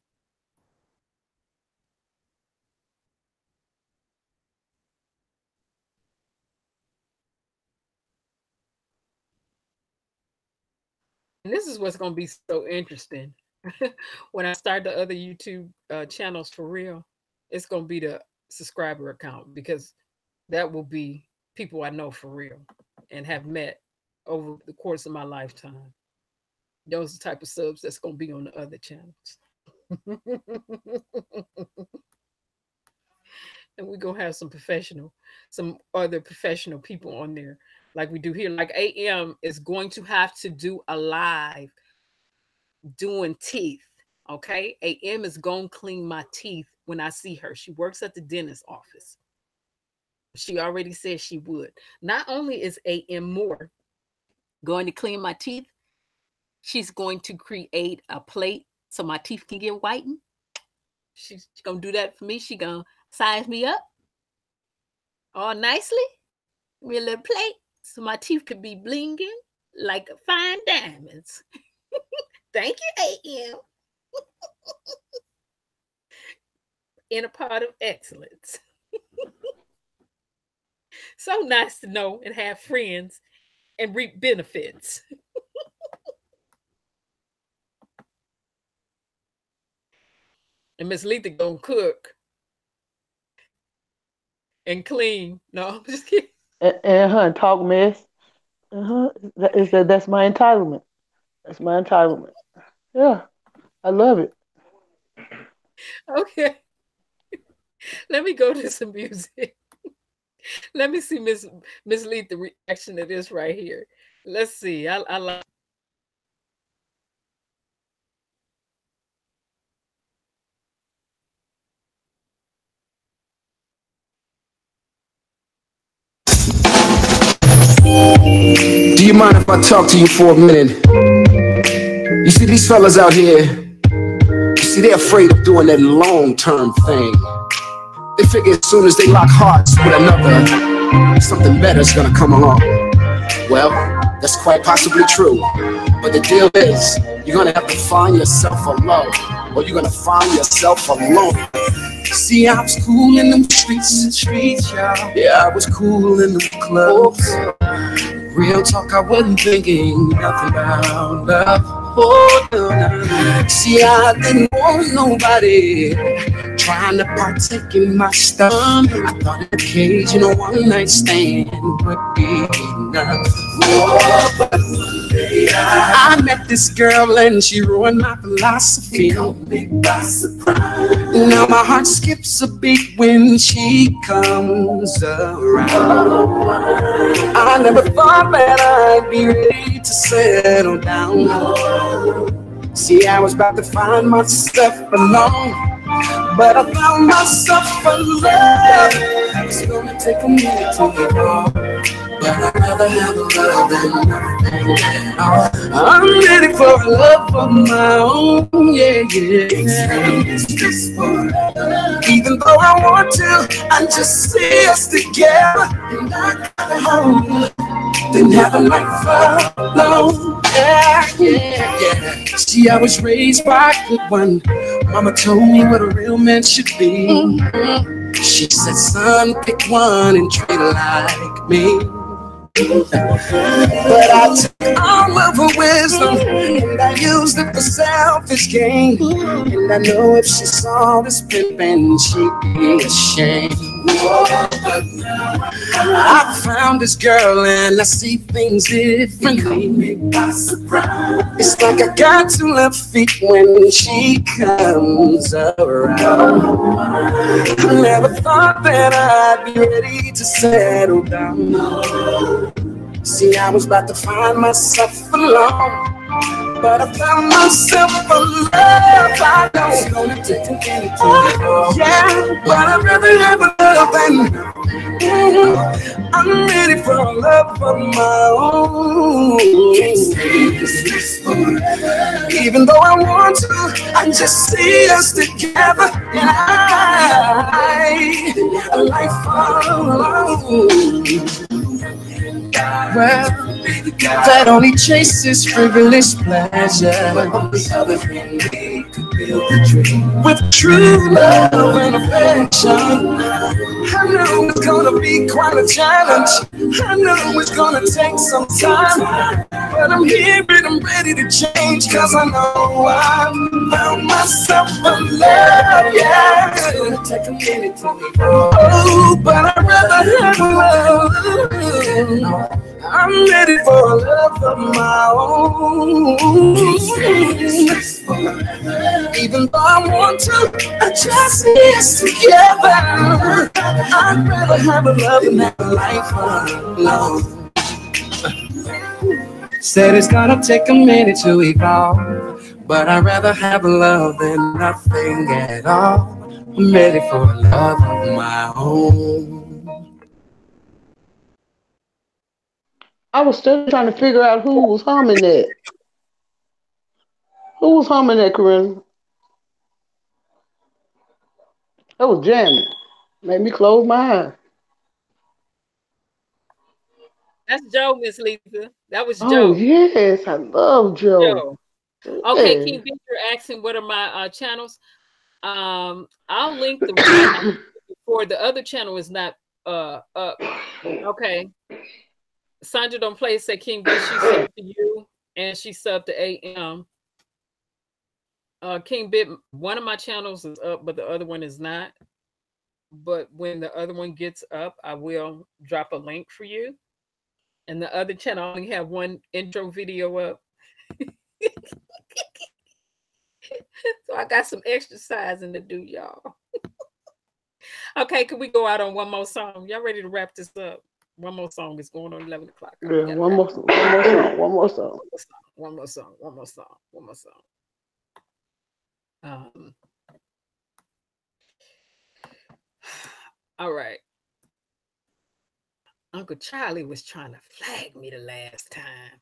And this is what's going to be so interesting. When I start the other YouTube channels for real, it's going to be the subscriber account, because that will be people I know for real and have met over the course of my lifetime. Those are the type of subs that's going to be on the other channels. And we're going to have some other professional people on there like we do here. Like AM is going to have to do a live doing teeth. Okay. AM is going to clean my teeth when I see her. She works at the dentist office. She already said she would. Not only is AM Moore going to clean my teeth, she's going to create a plate so my teeth can get whitened. She's going to do that for me. She's going to size me up all nicely. Give me a little plate so my teeth could be blinging like fine diamonds. Thank you, AM. In a part of excellence. So nice to know and have friends and reap benefits. And Miss Letha gonna cook and clean. No, I'm just kidding. And talk mess. That's my entitlement. That's my entitlement. Yeah, I love it. Okay. Let me go to some music. Let me see Miss Letha reaction to this right here. Let's see. I like. Do you mind if I talk to you for a minute? You see, these fellas out here, you see, they're afraid of doing that long-term thing. They figure as soon as they lock hearts with another, something better is gonna come along. Well, that's quite possibly true. But the deal is, you're gonna have to find yourself a love, or you're gonna find yourself alone. See, I was cool in them streets, y'all. Yeah, I was cool in them clubs. Real talk, I wasn't thinking nothing about love. Oh, no. See, I didn't want nobody trying to partake in my stuff. I thought an occasional one-night stand would be enough. Oh, but one day I met this girl and she ruined my philosophy. By surprise. Now my heart skips a beat when she comes around. I never thought that I'd be ready to settle down. See, I was about to find myself alone, but I found myself alone. It's gonna take a minute to get on, but I'd rather have a love than nothing at all. I'm ready for a love of my own, yeah. It's just forever. Even though I want to, I just see us together, and I gotta hold you. Then have a life alone. Yeah. See, I was raised by a good one. Mama told me what a real man should be. She said, son, pick one and treat her like me. But I took all of her wisdom and I used it for selfish gain. And I know if she saw this pimpin', she'd be ashamed. I found this girl and I see things differently. It's like I got 2 left feet when she comes around. I never thought that I'd be ready to settle down. See, I was about to find myself alone, But I found myself a love I don't gonna take anything. Yeah, but I'd rather have a love than I'm ready for a love of my own. Even though I want to, I just see us together. And a life alone. Well, that only chases frivolous pleasure. But on the other hand, we could build a dream with true love and affection. I knew it was gonna be quite a challenge. I knew it was gonna take some time. But I'm here and I'm ready to change, cause I know I found myself a love, yeah. It's gonna take a minute to me. Oh, but I'd rather have a love. I'm ready for a love of my own. Even though I want to, I just see us together. I'd rather have a love than have a life alone. Said it's gonna take a minute to evolve, but I'd rather have a love than nothing at all. I'm ready for a love of my own. I was still trying to figure out who was humming that. Who was humming that, Kerensz? That was jamming. Made me close my eyes. That's Joe, Miss Lisa. That was Oh, Joe. yes. I love Joe. Okay, Yeah. King Victor asking what are my channels. I'll link the one before the other channel is not up. Okay. Sandra don't play said King Bitch, she subbed to you and she subbed to AM. King Bit, one of my channels is up, but the other one is not. But when the other one gets up, I will drop a link for you. And the other channel only have one intro video up. So I got some exercising to do, y'all. Okay, can we go out on one more song? Y'all ready to wrap this up? One more song is going on 11 o'clock. Yeah, one more song. One more song. One more song. One more song. One more song. All right. Uncle Charlie was trying to flag me the last time.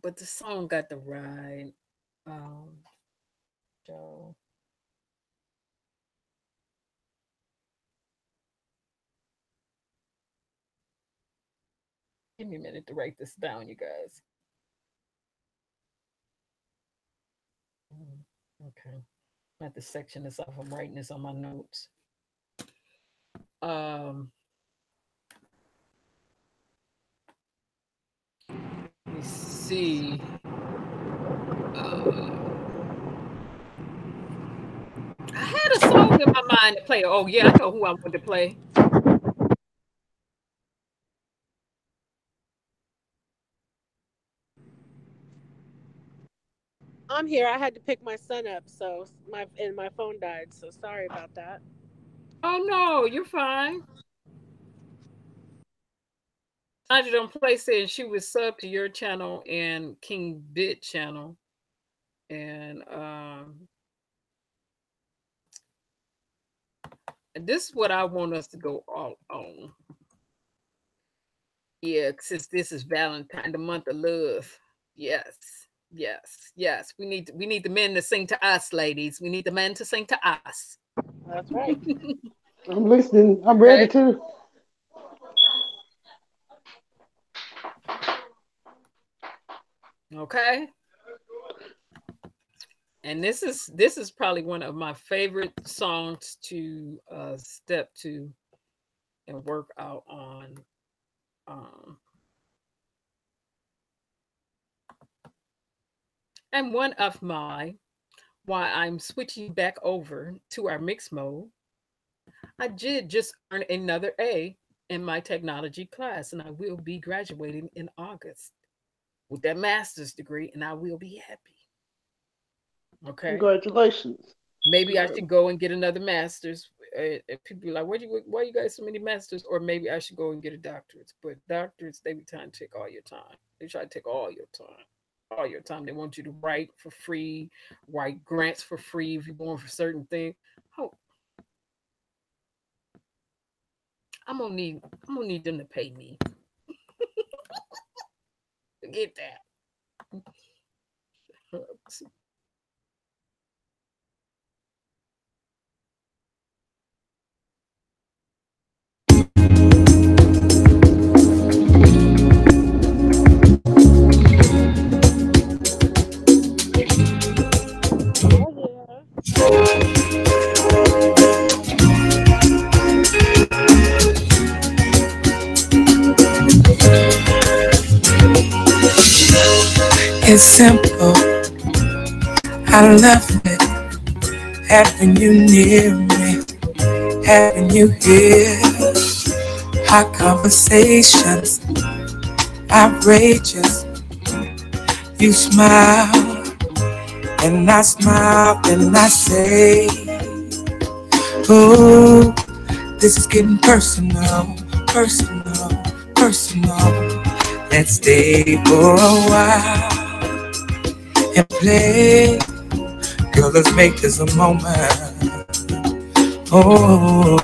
But the song got the ride. Joe. Give me a minute to write this down, you guys. Okay. I'm at the section this off. I'm writing this on my notes. Let me see. I had a song in my mind to play. Oh, yeah, I know who I want to play. I'm here. I had to pick my son up, so my phone died. So sorry about that. Oh no, you're fine. Sandra don't play said she was sub to your channel and King Bit channel, and this is what I want us to go all on. Yeah, since this is Valentine, the month of love. Yes. Yes, yes. We need the men to sing to us, ladies. We need the men to sing to us. That's right. I'm listening. I'm ready too. Okay. And this is probably one of my favorite songs to step to and work out on. And one of my, why I'm switching back over to our mix mode, I did just earn another A in my technology class, and I will be graduating in August with that master's degree, and I will be happy. Okay. Congratulations. Maybe I should go and get another master's. People be like, why you got so many masters? Or maybe I should go and get a doctorate. But doctorates, they be trying to take all your time. They try to take all your time. All your time. They want you to write for free, write grants for free if you're going for certain things. Oh, I'm gonna need them to pay me. Forget that. It's simple, I love it, having you near me, having you here. Hot conversations, outrageous. You smile, and I smile, and I say, oh, this is getting personal, personal, personal. Let's stay for a while and play. Girl, let's make this a moment. Oh,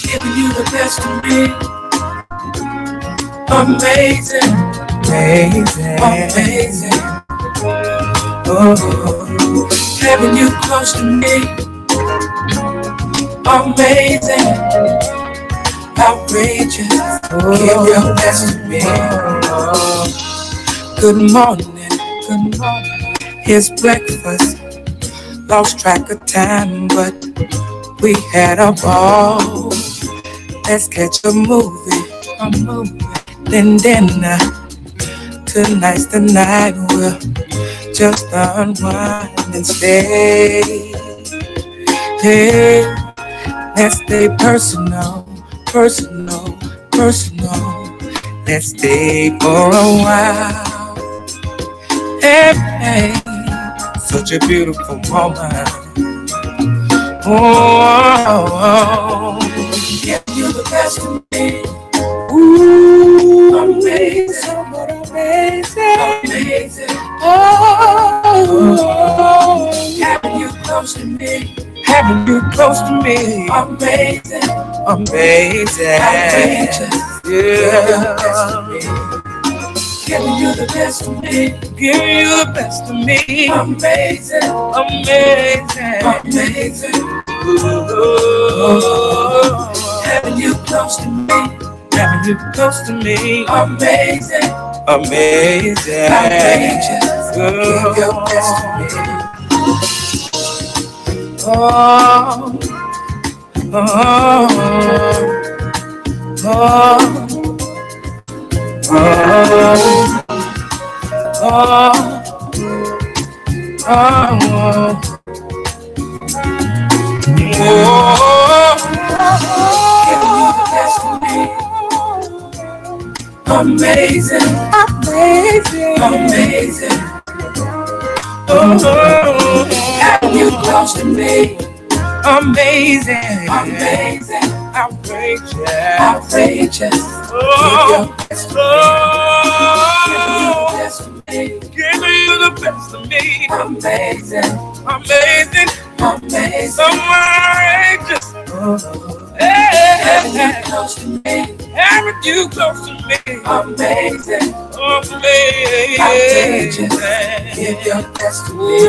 giving you the best of me. Amazing, amazing, amazing. Oh, having you close to me. Amazing, outrageous. Give your best to me. Good morning, good morning. Here's breakfast. Lost track of time, but we had a ball. Let's catch a movie. Then dinner. Tonight's the night. We'll just unwind and stay. Hey, let's stay personal, personal, personal. Let's stay for a while. Hey, hey, such a beautiful moment. Oh, give you the best of me. Ooh, amazing, amazing, amazing. Oh, having you close to me. Having you close to me, amazing, amazing, outrageous, yeah. Giving you the best of me, giving you the best of me, amazing, amazing, amazing. Ooh. Having you close to me, having you close to me, amazing, amazing, outrageous. Give your best to me. Oh, oh, oh, amazing, amazing, amazing. Oh, having you close to me, amazing, amazing, outrageous, outrageous. Oh, giving you the best of me, amazing, amazing, amazing, outrageous. Having you close to me, having you close to me, amazing, amazing, outrageous. Give your best to me.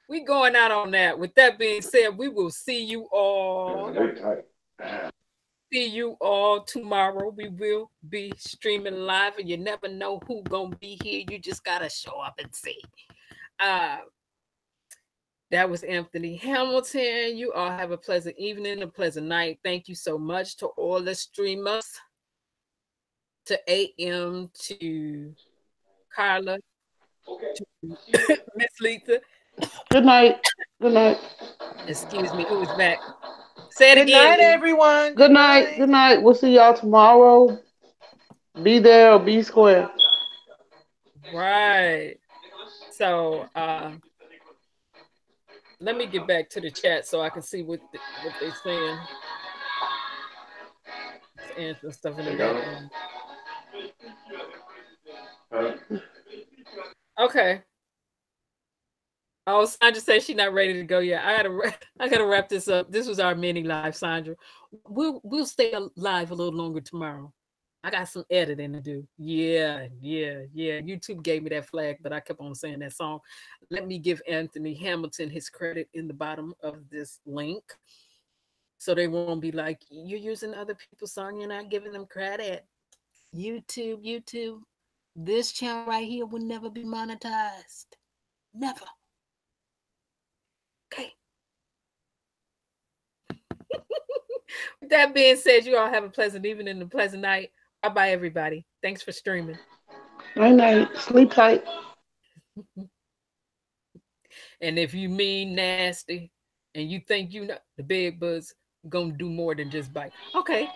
We going out on that. With that being said, we will see you all. See you all tomorrow. We will be streaming live, and you never know who gonna be here. You just gotta show up and see. That was Anthony Hamilton. You all have a pleasant evening, a pleasant night. Thank you so much to all the streamers, to AM, to Carla, to Miss Letha. Good night. Good night. Excuse me, who is back? Say it Good again. night, everyone. Good night. Good night. We'll see y'all tomorrow. Be there or be square. Right. So let me get back to the chat so I can see what they're saying. Answer stuff in the background. Okay. Oh, Sandra says she's not ready to go yet. I gotta wrap this up. This was our mini live, Sandra. We'll stay alive a little longer tomorrow. I got some editing to do. Yeah. YouTube gave me that flag, but I kept on saying that song. Let me give Anthony Hamilton his credit in the bottom of this link, so they won't be like, you're using other people's song, you're not giving them credit. YouTube. This channel right here will never be monetized. Never. Okay. With that being said, you all have a pleasant evening and a pleasant night. Bye-bye, everybody. Thanks for streaming. Night night. Sleep tight. And if you mean nasty and you think you know, the bed bugs gonna do more than just bite. Okay.